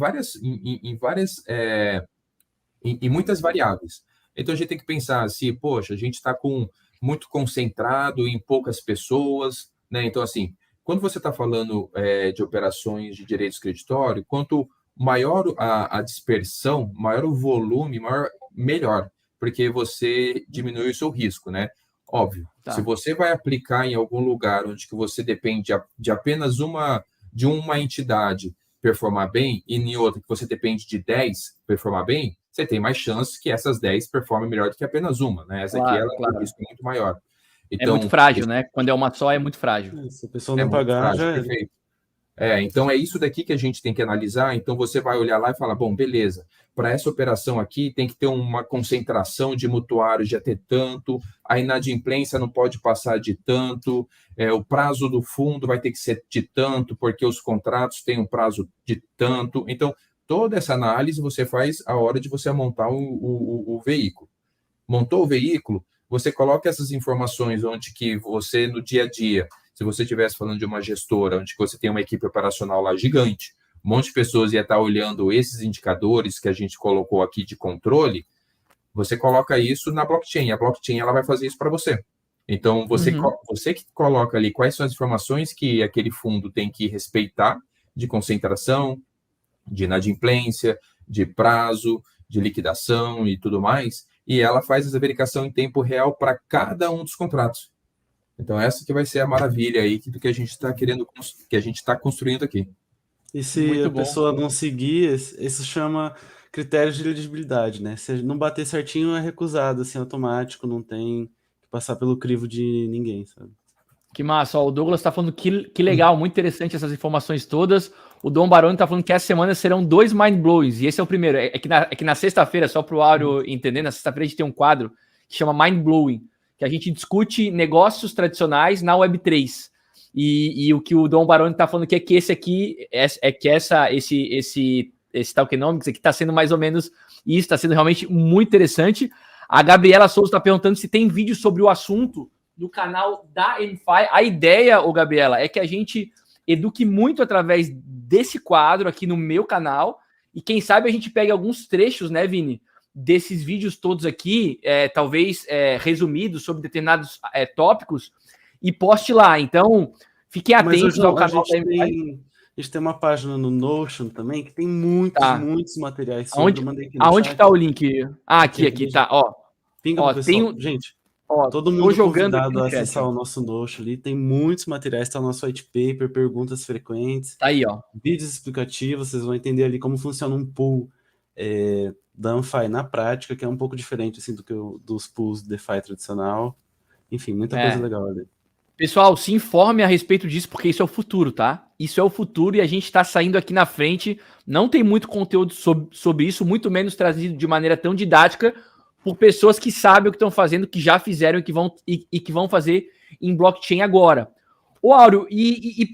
muitas variáveis. Então, a gente tem que pensar se, poxa, a gente está muito concentrado em poucas pessoas, né? Então, assim, quando você está falando de operações de direitos creditórios, quanto maior a dispersão, maior o volume, melhor, porque você diminui o seu risco, né? Óbvio, se você vai aplicar em algum lugar onde que você depende de apenas uma entidade performar bem e em outra que você depende de 10 performar bem, você tem mais chances que essas 10 performem melhor do que apenas uma, né? Essa aqui ela tem um risco muito maior. Então, é muito frágil, né? Quando é uma só, é muito frágil. Se a pessoa não pagar, já perfeito. Então é isso daqui que a gente tem que analisar. Então você vai olhar lá e falar, bom, beleza, para essa operação aqui tem que ter uma concentração de mutuários de até tanto, a inadimplência não pode passar de tanto, o prazo do fundo vai ter que ser de tanto, porque os contratos têm um prazo de tanto. Então, toda essa análise você faz a hora de você montar o veículo. Montou o veículo, você coloca essas informações onde que você, no dia a dia, se você estivesse falando de uma gestora, onde você tem uma equipe operacional lá gigante, um monte de pessoas ia estar olhando esses indicadores que a gente colocou aqui de controle, você coloca isso na blockchain. A blockchain ela vai fazer isso para você. Então, você que coloca ali quais são as informações que aquele fundo tem que respeitar de concentração, de inadimplência, de prazo, de liquidação e tudo mais, e ela faz essa verificação em tempo real para cada um dos contratos. Então, essa que vai ser a maravilha aí do que a gente está querendo, que a gente está construindo aqui. E se a pessoa não seguir, isso chama critérios de elegibilidade, né? Se não bater certinho, é recusado, assim, automático, não tem que passar pelo crivo de ninguém, sabe? Que massa, o Douglas está falando que legal, muito interessante essas informações todas. O Dom Baroni está falando que essa semana serão 2 mind blowings, e esse é o primeiro. É que na sexta-feira, só para o Auro entender, na sexta-feira a gente tem um quadro que chama Mind Blowing, que a gente discute negócios tradicionais na Web3. E o que o Dom Baroni está falando aqui é que esse aqui, esse tokenomics aqui está sendo mais ou menos isso, está sendo realmente muito interessante. A Gabriela Souza está perguntando se tem vídeo sobre o assunto do canal da MFI. A ideia, Gabriela, é que a gente eduque muito através desse quadro aqui no meu canal, e quem sabe a gente pegue alguns trechos, né, Vini, desses vídeos todos aqui, talvez resumidos sobre determinados tópicos, e poste lá. Então, fiquem atentos ao canal da MFI. A gente tem uma página no Notion também que tem muitos materiais sobre. Eu mandei aqui no aonde chat. que tá o link? Aqui, tá. Pinga pro pessoal. Gente, todo mundo convidado a acessar o nosso Notion ali. Tem muitos materiais, tá o nosso white paper, perguntas frequentes. Tá aí, vídeos explicativos, vocês vão entender ali como funciona um pool da Anfai na prática, que é um pouco diferente assim, do que dos pools DeFi tradicional. Enfim, muita coisa legal ali. Pessoal, se informe a respeito disso, porque isso é o futuro, tá? Isso é o futuro e a gente está saindo aqui na frente. Não tem muito conteúdo sobre isso, muito menos trazido de maneira tão didática por pessoas que sabem o que estão fazendo, que já fizeram e que vão fazer em blockchain agora. Ô, Áureo, e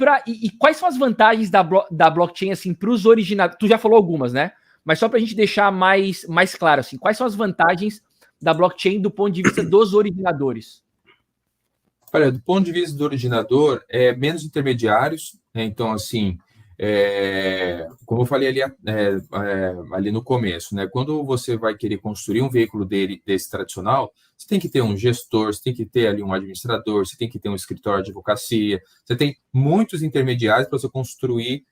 quais são as vantagens da blockchain assim, para os originadores? Tu já falou algumas, né? Mas só para a gente deixar mais claro, assim, quais são as vantagens da blockchain do ponto de vista dos originadores? Olha, do ponto de vista do originador, menos intermediários, né? Então, assim, como eu falei ali no começo, né? Quando você vai querer construir um veículo desse tradicional, você tem que ter um gestor, você tem que ter ali um administrador, você tem que ter um escritório de advocacia, você tem muitos intermediários para você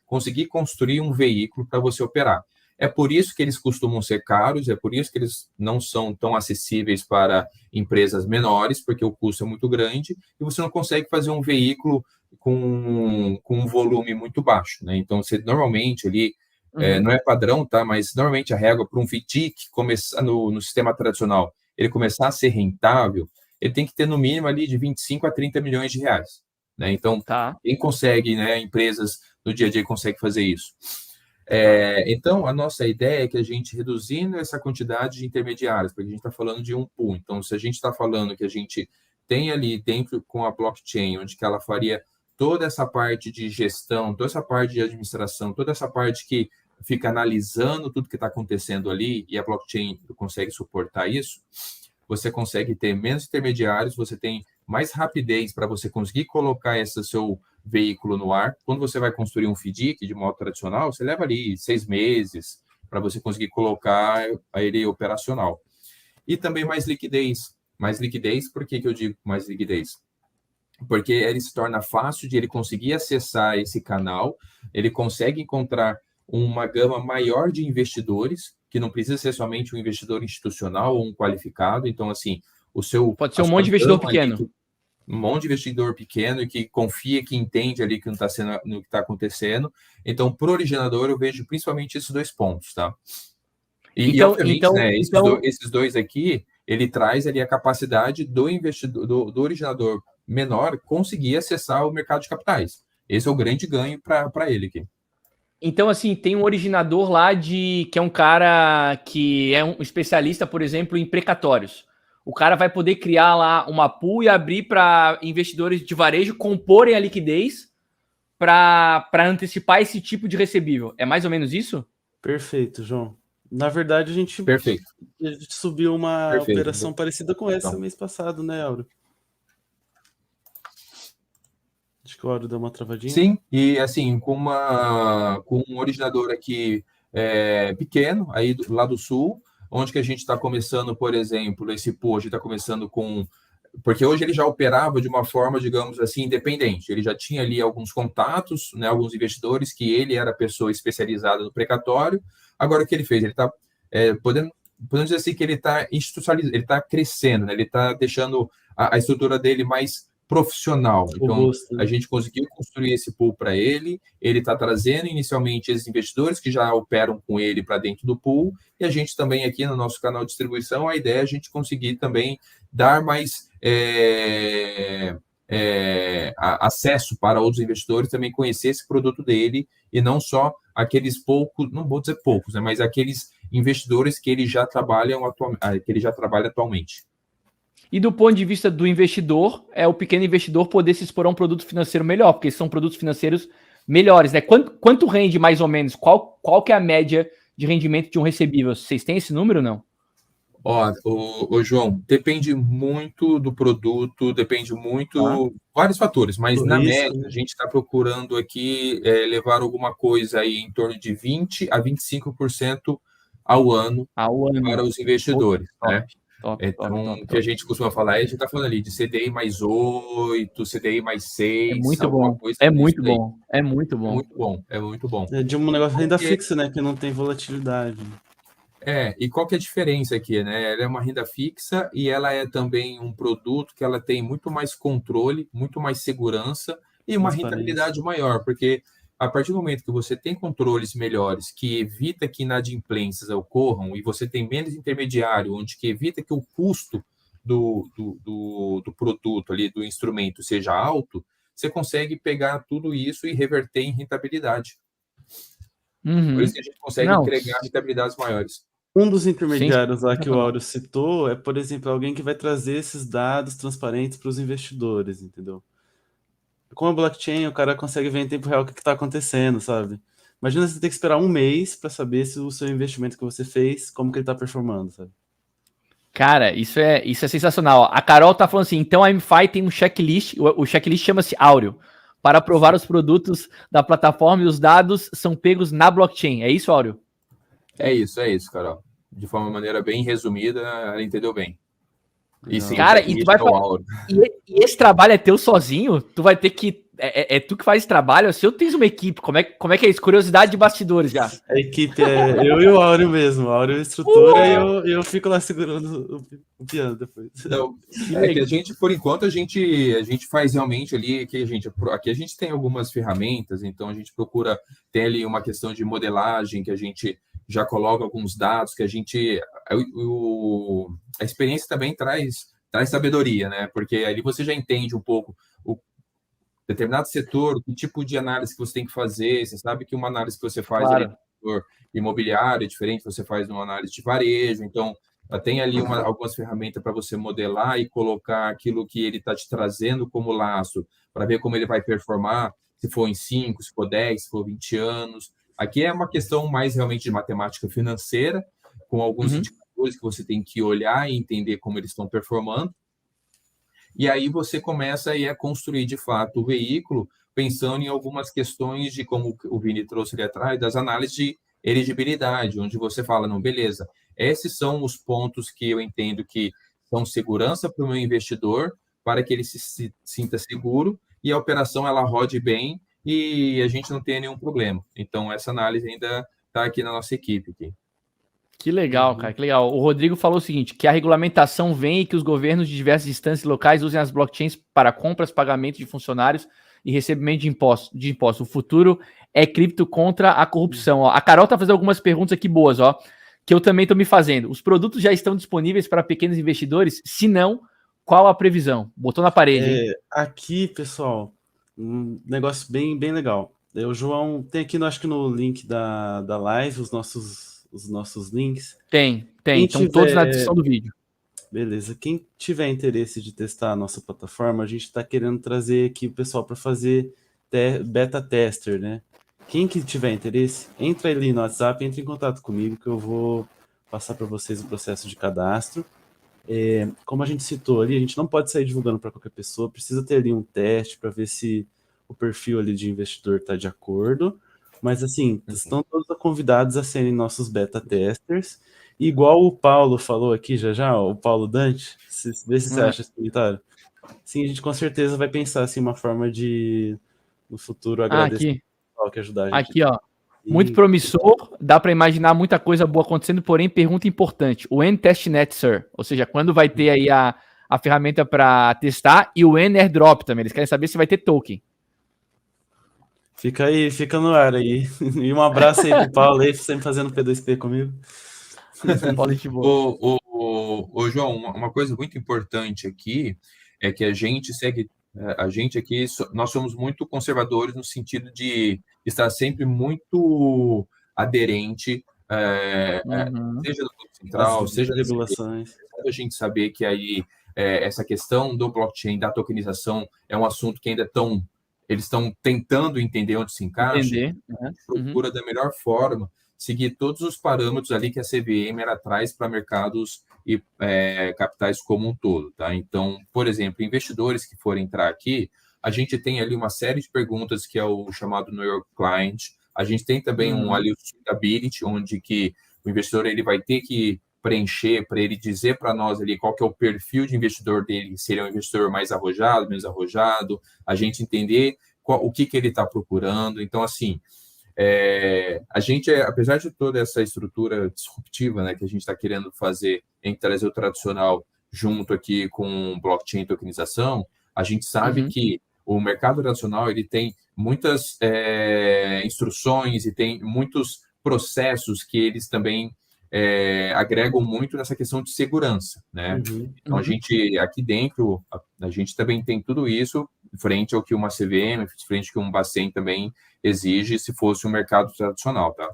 conseguir construir um veículo para você operar. É por isso que eles costumam ser caros, é por isso que eles não são tão acessíveis para empresas menores, porque o custo é muito grande e você não consegue fazer um veículo com um volume muito baixo, né? Então, você normalmente ali, não é padrão, tá? Mas normalmente a regra para um FDIC começar no sistema tradicional, ele começar a ser rentável, ele tem que ter no mínimo ali de 25 a 30 milhões de reais, né? Então, quem consegue, né? Empresas no dia a dia consegue fazer isso. Então, a nossa ideia é que a gente, reduzindo essa quantidade de intermediários, porque a gente está falando de um pool. Então, se a gente está falando que a gente tem ali dentro com a blockchain, onde que ela faria toda essa parte de gestão, toda essa parte de administração, toda essa parte que fica analisando tudo que está acontecendo ali, e a blockchain consegue suportar isso, você consegue ter menos intermediários, você tem mais rapidez para você conseguir colocar esse seu veículo no ar. Quando você vai construir um FDIC de modo tradicional, você leva ali 6 meses para você conseguir colocar ele operacional. E também mais liquidez. Mais liquidez, por que eu digo mais liquidez? Porque ele se torna fácil de ele conseguir acessar esse canal, ele consegue encontrar uma gama maior de investidores, que não precisa ser somente um investidor institucional ou um qualificado. Então, assim, pode ser um monte de investidor pequeno. Um monte de investidor pequeno e que confia, que entende ali que não está sendo no que está acontecendo. Então, para o originador, eu vejo principalmente esses dois pontos, tá? E obviamente, né, esses dois aqui, ele traz ali a capacidade do investidor, do originador menor conseguir acessar o mercado de capitais. Esse é o grande ganho para ele aqui. Então, assim, tem um originador lá que é um cara que é um especialista, por exemplo, em precatórios. O cara vai poder criar lá uma pool e abrir para investidores de varejo comporem a liquidez para antecipar esse tipo de recebível. É mais ou menos isso? Perfeito, João. Na verdade, a gente subiu uma operação parecida com essa mês passado, né, Áureo? Acho que o Áureo deu uma travadinha. Sim, e assim, com um originador aqui pequeno, aí lá do sul, onde que a gente está começando, por exemplo, esse pool, a gente está começando com... Porque hoje ele já operava de uma forma, digamos assim, independente. Ele já tinha ali alguns contatos, né, alguns investidores, que ele era a pessoa especializada no precatório. Agora, o que ele fez? Ele está, podemos dizer assim, que ele está institucionalizando, ele está crescendo, né, ele está deixando a estrutura dele mais profissional. Então, a gente conseguiu construir esse pool para ele, ele está trazendo inicialmente esses investidores que já operam com ele para dentro do pool, e a gente também aqui no nosso canal de distribuição, a ideia é a gente conseguir também dar mais acesso para outros investidores, também conhecer esse produto dele, e não só aqueles poucos, não vou dizer poucos, né, mas aqueles investidores que ele já trabalha atualmente. E do ponto de vista do investidor, o pequeno investidor poder se expor a um produto financeiro melhor, porque são produtos financeiros melhores, né? Quanto rende mais ou menos? Qual que é a média de rendimento de um recebível? Vocês têm esse número ou não? João, depende muito do produto, depende muito, vários fatores, mas na média a gente está procurando aqui levar alguma coisa aí em torno de 20% a 25% ao ano para os investidores, né? Então, o que a gente costuma falar a gente está falando ali de CDI mais 8, CDI mais 6, É muito alguma bom. coisa É disso muito daí. bom. É muito É bom. muito bom, é muito bom. É de um negócio de renda fixa, né? Que não tem volatilidade. E qual que é a diferença aqui, né? Ela é uma renda fixa e ela é também um produto que ela tem muito mais controle, muito mais segurança e uma Transparência. rentabilidade maior, porque a partir do momento que você tem controles melhores, que evita que inadimplências ocorram e você tem menos intermediário, onde que evita que o custo do produto ali, do instrumento seja alto, você consegue pegar tudo isso e reverter em rentabilidade. Por isso que a gente consegue Não, entregar rentabilidades maiores. Um dos intermediários lá que o sensacional. Áureo citou é, por exemplo, alguém que vai trazer esses dados transparentes para os investidores, entendeu? Com a blockchain, o cara consegue ver em tempo real o que está acontecendo, sabe? Imagina você ter que esperar um mês para saber se o seu investimento que você fez, como que ele está performando, sabe? Cara, isso é sensacional. A Carol tá falando assim, então a MFI tem um checklist, o checklist chama-se Áureo, para aprovar os produtos da plataforma e os dados são pegos na blockchain. É isso, Áureo? É isso, Carol. De forma maneira bem resumida, ela entendeu bem. E sim, Cara, e tu vai e esse trabalho é teu sozinho? Tu vai ter que é tu que faz esse trabalho? Se eu tens uma equipe, como é que é isso? Curiosidade de bastidores já. A equipe é eu e o Áureo mesmo. O Áureo é instrutora e eu fico lá segurando o piano depois. Então, que a gente, por enquanto, a gente faz realmente ali, aqui a gente tem algumas ferramentas, então a gente procura ter ali uma questão de modelagem, que a gente já coloca alguns dados, que a gente... a experiência também traz sabedoria, né? Porque ali você já entende um pouco o determinado setor, que tipo de análise que você tem que fazer, você sabe que uma análise que você faz ali no setor imobiliário é diferente que você faz numa análise de varejo, então tem ali algumas ferramentas para você modelar e colocar aquilo que ele está te trazendo como laço, para ver como ele vai performar, se for em 5, se for 10, se for 20 anos. Aqui é uma questão mais realmente de matemática financeira, com alguns indicadores que você tem que olhar e entender como eles estão performando. E aí você começa aí a construir, de fato, o veículo, pensando em algumas questões de, como o Vini trouxe ali atrás, das análises de elegibilidade, onde você fala, não, beleza, esses são os pontos que eu entendo que são segurança para o meu investidor, para que ele se sinta seguro e a operação ela rode bem e a gente não tenha nenhum problema. Então, essa análise ainda está aqui na nossa equipe. Aqui. Que legal, cara, que legal. O Rodrigo falou o seguinte, que a regulamentação vem e que os governos de diversas instâncias locais usem as blockchains para compras, pagamentos de funcionários e recebimento de impostos. O futuro é cripto contra a corrupção. Ó, a Carol tá fazendo algumas perguntas aqui boas, ó, que eu também tô me fazendo. Os produtos já estão disponíveis para pequenos investidores? Se não, qual a previsão? Botou na parede, hein? Aqui, pessoal, um negócio bem legal. O João tem aqui, acho que no link da live, os nossos links. Tem. Estão todos na descrição do vídeo. Beleza. Quem tiver interesse de testar a nossa plataforma, a gente está querendo trazer aqui o pessoal para fazer beta tester, né? Quem que tiver interesse, entra ali no WhatsApp, entre em contato comigo que eu vou passar para vocês o processo de cadastro. Como a gente citou ali, a gente não pode sair divulgando para qualquer pessoa, precisa ter ali um teste para ver se o perfil ali de investidor está de acordo. Mas assim, estão todos convidados a serem nossos beta testers. Igual o Paulo falou aqui já, o Paulo Dante, vê se você acha esse comentário. Sim, a gente com certeza vai pensar assim, uma forma de, no futuro, agradecer aqui. o pessoal que ajudar a gente. Aqui, ó. Muito promissor, dá para imaginar muita coisa boa acontecendo, porém, pergunta importante. O N-Testnet, sir? Ou seja, quando vai ter aí a ferramenta para testar e o N-Airdrop também. Eles querem saber se vai ter token. Fica aí, fica no ar aí. E um abraço aí pro Paulo aí, sempre fazendo P2P comigo. Ô, João, uma coisa muito importante aqui é que a gente aqui, nós somos muito conservadores no sentido de estar sempre muito aderente, seja do Banco Central, seja das regulações. A gente saber que aí essa questão do blockchain, da tokenização, é um assunto que ainda eles estão tentando entender onde se encaixa, procura da melhor forma seguir todos os parâmetros ali que a CVM traz para mercados e capitais como um todo, tá? Então, por exemplo, investidores que forem entrar aqui, a gente tem ali uma série de perguntas que é o chamado New York Client. A gente tem também ali o Suitability, onde que o investidor ele vai ter que preencher, para ele dizer para nós ali qual que é o perfil de investidor dele, se ele é um investidor mais arrojado, menos arrojado, a gente entender o que ele está procurando. Então, assim, a gente, apesar de toda essa estrutura disruptiva, né, que a gente está querendo fazer em trazer o tradicional junto aqui com blockchain e tokenização, a gente sabe que o mercado tradicional ele tem muitas instruções e tem muitos processos que eles também agregam muito nessa questão de segurança, né? Então, a gente, aqui dentro, a gente também tem tudo isso frente ao que uma CVM, frente ao que um Bacen também exige se fosse um mercado tradicional, tá?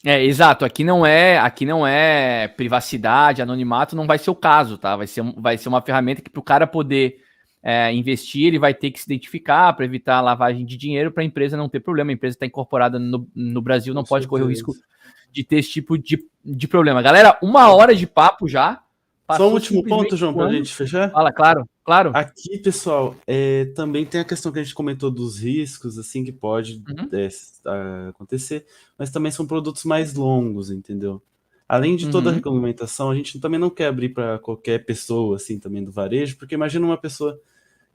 Exato. Aqui não é privacidade, anonimato, não vai ser o caso, tá? Vai ser uma ferramenta que para o cara poder investir, ele vai ter que se identificar para evitar a lavagem de dinheiro, para a empresa não ter problema. A empresa está incorporada no Brasil, não pode correr o risco de ter esse tipo de problema. Galera, 1 hora de papo já. Só um último ponto, João, para a gente fechar? Fala, claro. Aqui, pessoal, também tem a questão que a gente comentou dos riscos, assim, que pode acontecer, mas também são produtos mais longos, entendeu? Além de toda a regulamentação, a gente também não quer abrir para qualquer pessoa, assim, também do varejo, porque imagina uma pessoa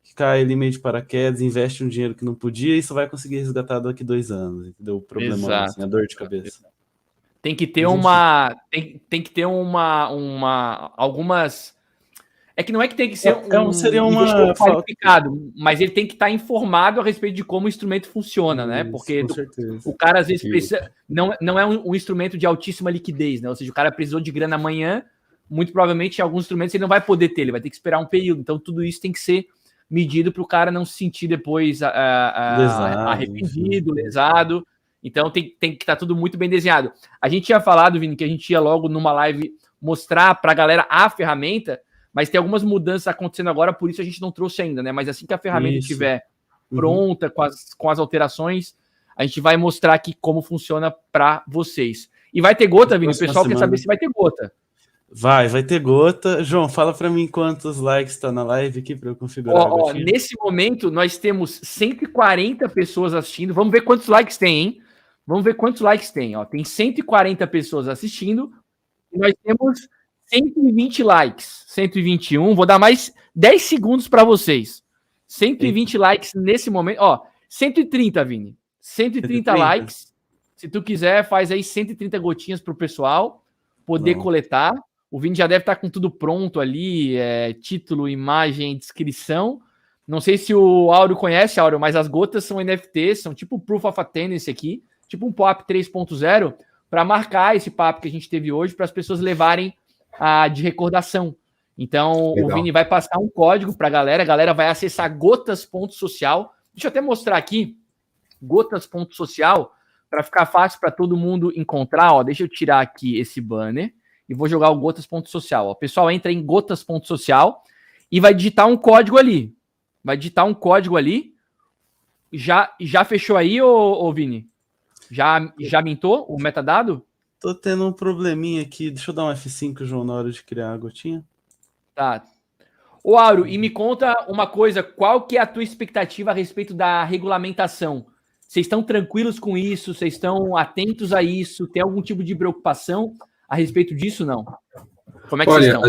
que cai ali meio de paraquedas, investe um dinheiro que não podia e só vai conseguir resgatar daqui 2 anos, entendeu? O problema, assim, a dor de cabeça. Tem que ter algumas. É que não é que tem que ser seria investidor qualificado, mas ele tem que estar informado a respeito de como o instrumento funciona, né? Porque o cara às vezes precisa. Não é um instrumento de altíssima liquidez, né? Ou seja, o cara precisou de grana amanhã, muito provavelmente em alguns instrumentos ele não vai poder ter, ele vai ter que esperar um período. Então, tudo isso tem que ser medido para o cara não se sentir depois arrependido, lesado. Então tem que estar tudo muito bem desenhado. A gente tinha falado, Vini, que a gente ia logo numa live mostrar para a galera a ferramenta, mas tem algumas mudanças acontecendo agora, por isso a gente não trouxe ainda, né? Mas assim que a ferramenta estiver pronta, com as alterações, a gente vai mostrar aqui como funciona para vocês. E vai ter gota, Vini? O pessoal quer saber se vai ter gota. Vai ter gota. João, fala para mim quantos likes está na live aqui para eu configurar. Nesse momento, nós temos 140 pessoas assistindo. Vamos ver quantos likes tem, hein? Vamos ver quantos likes tem. Tem 140 pessoas assistindo e nós temos 120 likes. 121. Vou dar mais 10 segundos para vocês. 120 likes nesse momento. 130, Vini. 130 likes. Se tu quiser, faz aí 130 gotinhas para o pessoal poder coletar. O Vini já deve estar com tudo pronto ali. Título, imagem, descrição. Não sei se o Áureo conhece, Áureo, mas as gotas são NFTs, são tipo Proof of Attendance aqui. Tipo um POAP 3.0, para marcar esse papo que a gente teve hoje, para as pessoas levarem de recordação. Então, legal. O Vini vai passar um código para a galera vai acessar gotas.social. Deixa eu até mostrar aqui, gotas.social, para ficar fácil para todo mundo encontrar. Deixa eu tirar aqui esse banner e vou jogar o gotas.social. O pessoal entra em gotas.social e vai digitar um código ali. Já fechou aí, ô Vini? Já mintou o metadado? Tô tendo um probleminha aqui. Deixa eu dar um F5, João, na hora de criar a gotinha. Tá. Ô, Áureo, e me conta uma coisa. Qual que é a tua expectativa a respeito da regulamentação? Vocês estão tranquilos com isso? Vocês estão atentos a isso? Tem algum tipo de preocupação a respeito disso, não? Como é que vocês estão?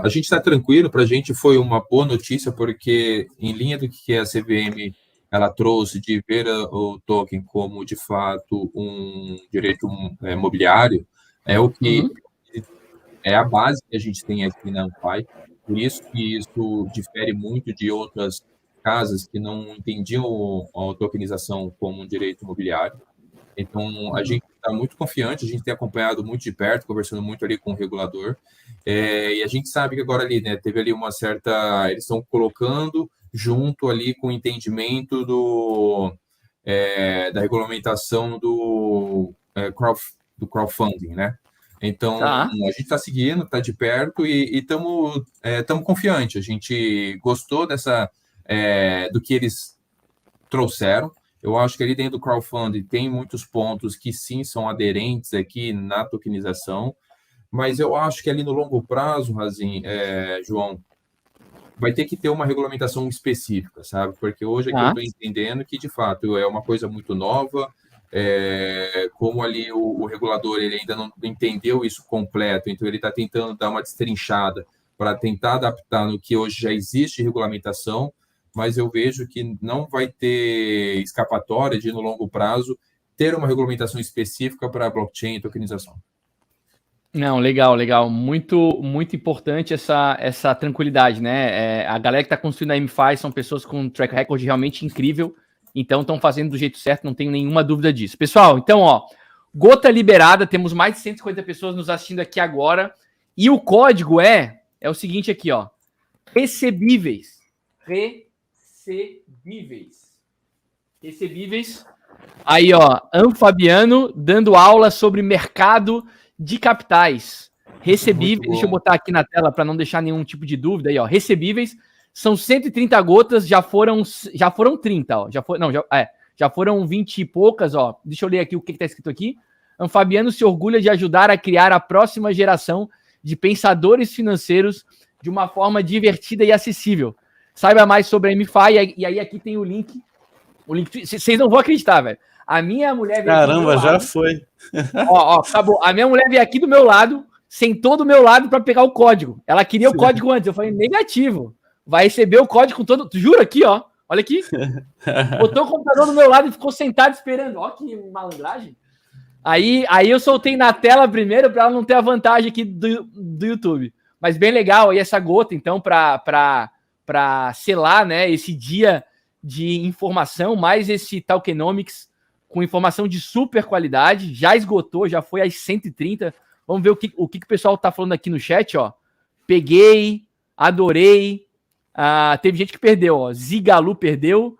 A gente está tranquilo. Para a gente foi uma boa notícia, porque em linha do que a CVM ela trouxe de ver o token como, de fato, um direito imobiliário, é o que é a base que a gente tem aqui na Ampli. Por isso que isso difere muito de outras casas que não entendiam a tokenização como um direito imobiliário. Então, a gente está muito confiante, a gente tem acompanhado muito de perto, conversando muito ali com o regulador, e a gente sabe que agora ali, né, teve ali uma certa... Eles estão colocando junto ali com o entendimento da regulamentação do crowdfunding, né? Então, a gente está seguindo, está de perto e estamos confiantes. A gente gostou do que eles trouxeram. Eu acho que ali dentro do crowdfunding tem muitos pontos que sim são aderentes aqui na tokenização, mas eu acho que ali no longo prazo, Razin, João, vai ter que ter uma regulamentação específica, sabe? Porque hoje aqui eu estou entendendo que, de fato, é uma coisa muito nova, como ali o regulador ele ainda não entendeu isso completo, então ele está tentando dar uma destrinchada para tentar adaptar no que hoje já existe regulamentação, mas eu vejo que não vai ter escapatória de, no longo prazo, ter uma regulamentação específica para blockchain e tokenização. Não, legal. Muito, muito importante essa tranquilidade, né? A galera que está construindo a MFI são pessoas com um track record realmente incrível, então estão fazendo do jeito certo, não tenho nenhuma dúvida disso. Pessoal, então, gota liberada, temos mais de 150 pessoas nos assistindo aqui agora, e o código é o seguinte aqui, recebíveis. Aí, Fabiano dando aula sobre mercado de capitais. Recebíveis, deixa eu botar aqui na tela para não deixar nenhum tipo de dúvida aí, recebíveis, são 130 gotas, já foram 30, já foram 20 e poucas, deixa eu ler aqui o que está escrito aqui. Fabiano se orgulha de ajudar a criar a próxima geração de pensadores financeiros de uma forma divertida e acessível. Saiba mais sobre a MFI, e aí aqui tem o link. Vocês não vão acreditar, velho. A minha mulher veio Caramba, já foi. Acabou. A minha mulher veio aqui do meu lado, sentou do meu lado para pegar o código. Ela queria o código antes. Eu falei, negativo. Vai receber o código com todo... Juro aqui, Olha aqui. Botou o computador do meu lado e ficou sentado esperando. Ó, que malandragem. Aí eu soltei na tela primeiro para ela não ter a vantagem aqui do YouTube. Mas bem legal aí essa gota, então, para selar, né, esse dia de informação, mais esse Tokenomics com informação de super qualidade. Já esgotou, já foi às 130. Vamos ver o que o pessoal tá falando aqui no chat, Peguei, adorei. Teve gente que perdeu, Zigalu perdeu.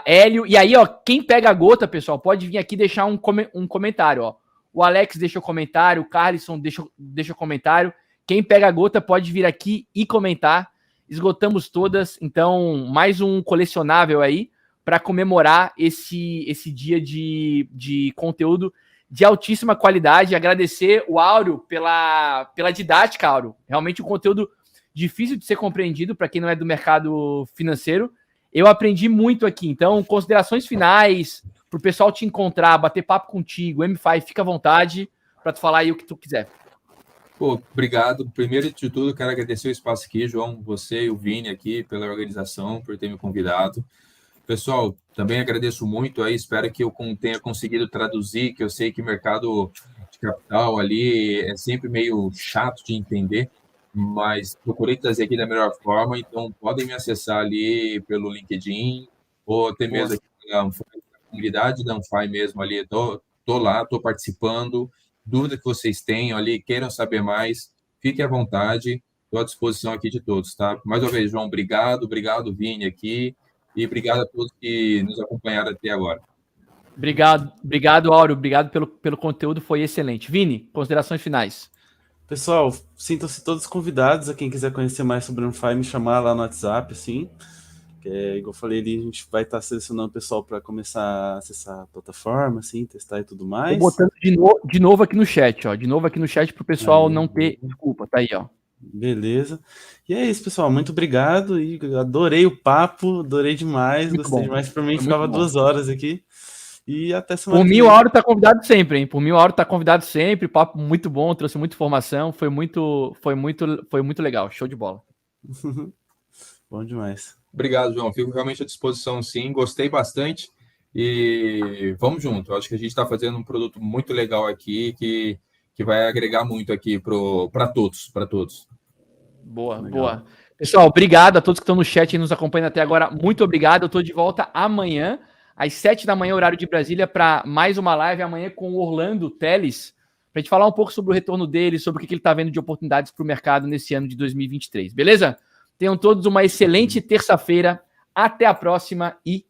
Hélio. E aí, quem pega a gota, pessoal, pode vir aqui deixar um comentário, O Alex deixou comentário, o Carlson deixou comentário. Quem pega a gota pode vir aqui e comentar. Esgotamos todas, então mais um colecionável aí para comemorar esse dia de conteúdo de altíssima qualidade. Agradecer o Áureo pela didática, Áureo. Realmente um conteúdo difícil de ser compreendido para quem não é do mercado financeiro. Eu aprendi muito aqui, então considerações finais para o pessoal te encontrar, bater papo contigo, MFI, fica à vontade para tu falar aí o que tu quiser. Pô, obrigado. Primeiro de tudo, quero agradecer o espaço aqui, João, você e o Vini aqui pela organização, por ter me convidado. Pessoal, também agradeço muito aí, espero que eu tenha conseguido traduzir, que eu sei que o mercado de capital ali é sempre meio chato de entender, mas procurei trazer aqui da melhor forma, então podem me acessar ali pelo LinkedIn, ou até mesmo aqui na comunidade da Anfai mesmo ali, estou lá, estou participando. Dúvida que vocês tenham ali, queiram saber mais, fiquem à vontade, estou à disposição aqui de todos, tá? Mais uma vez, João, obrigado, Vini aqui, e obrigado a todos que nos acompanharam até agora. Obrigado, Áureo, obrigado pelo conteúdo, foi excelente. Vini, considerações finais. Pessoal, sintam-se todos convidados, a quem quiser conhecer mais sobre o Anfai, me chamar lá no WhatsApp, assim. Igual eu falei ali, a gente vai estar selecionando o pessoal para começar a acessar a plataforma, assim, testar e tudo mais. Tô botando de novo aqui no chat, De novo aqui no chat para o pessoal não ter desculpa, tá aí, Beleza. E é isso, pessoal. Muito obrigado. E adorei o papo, adorei demais. Muito gostei bom. demais. Para mim, ficava 2 horas aqui. E até semana que vem. Por mim, o Áureo tá convidado sempre, hein? Por mim, o Áureo tá convidado sempre. Papo muito bom, trouxe muita informação. Foi muito legal. Show de bola. Bom demais. Obrigado, João. Fico realmente à disposição, sim. Gostei bastante. E vamos junto. Acho que a gente está fazendo um produto muito legal aqui que vai agregar muito aqui para todos. Boa, legal. Boa. Pessoal, obrigado a todos que estão no chat e nos acompanhando até agora. Muito obrigado. Eu estou de volta amanhã, às 7 da manhã, horário de Brasília, para mais uma live amanhã com o Orlando Teles, para a gente falar um pouco sobre o retorno dele, sobre o que ele está vendo de oportunidades para o mercado nesse ano de 2023. Beleza? Tenham todos uma excelente terça-feira. Até a próxima e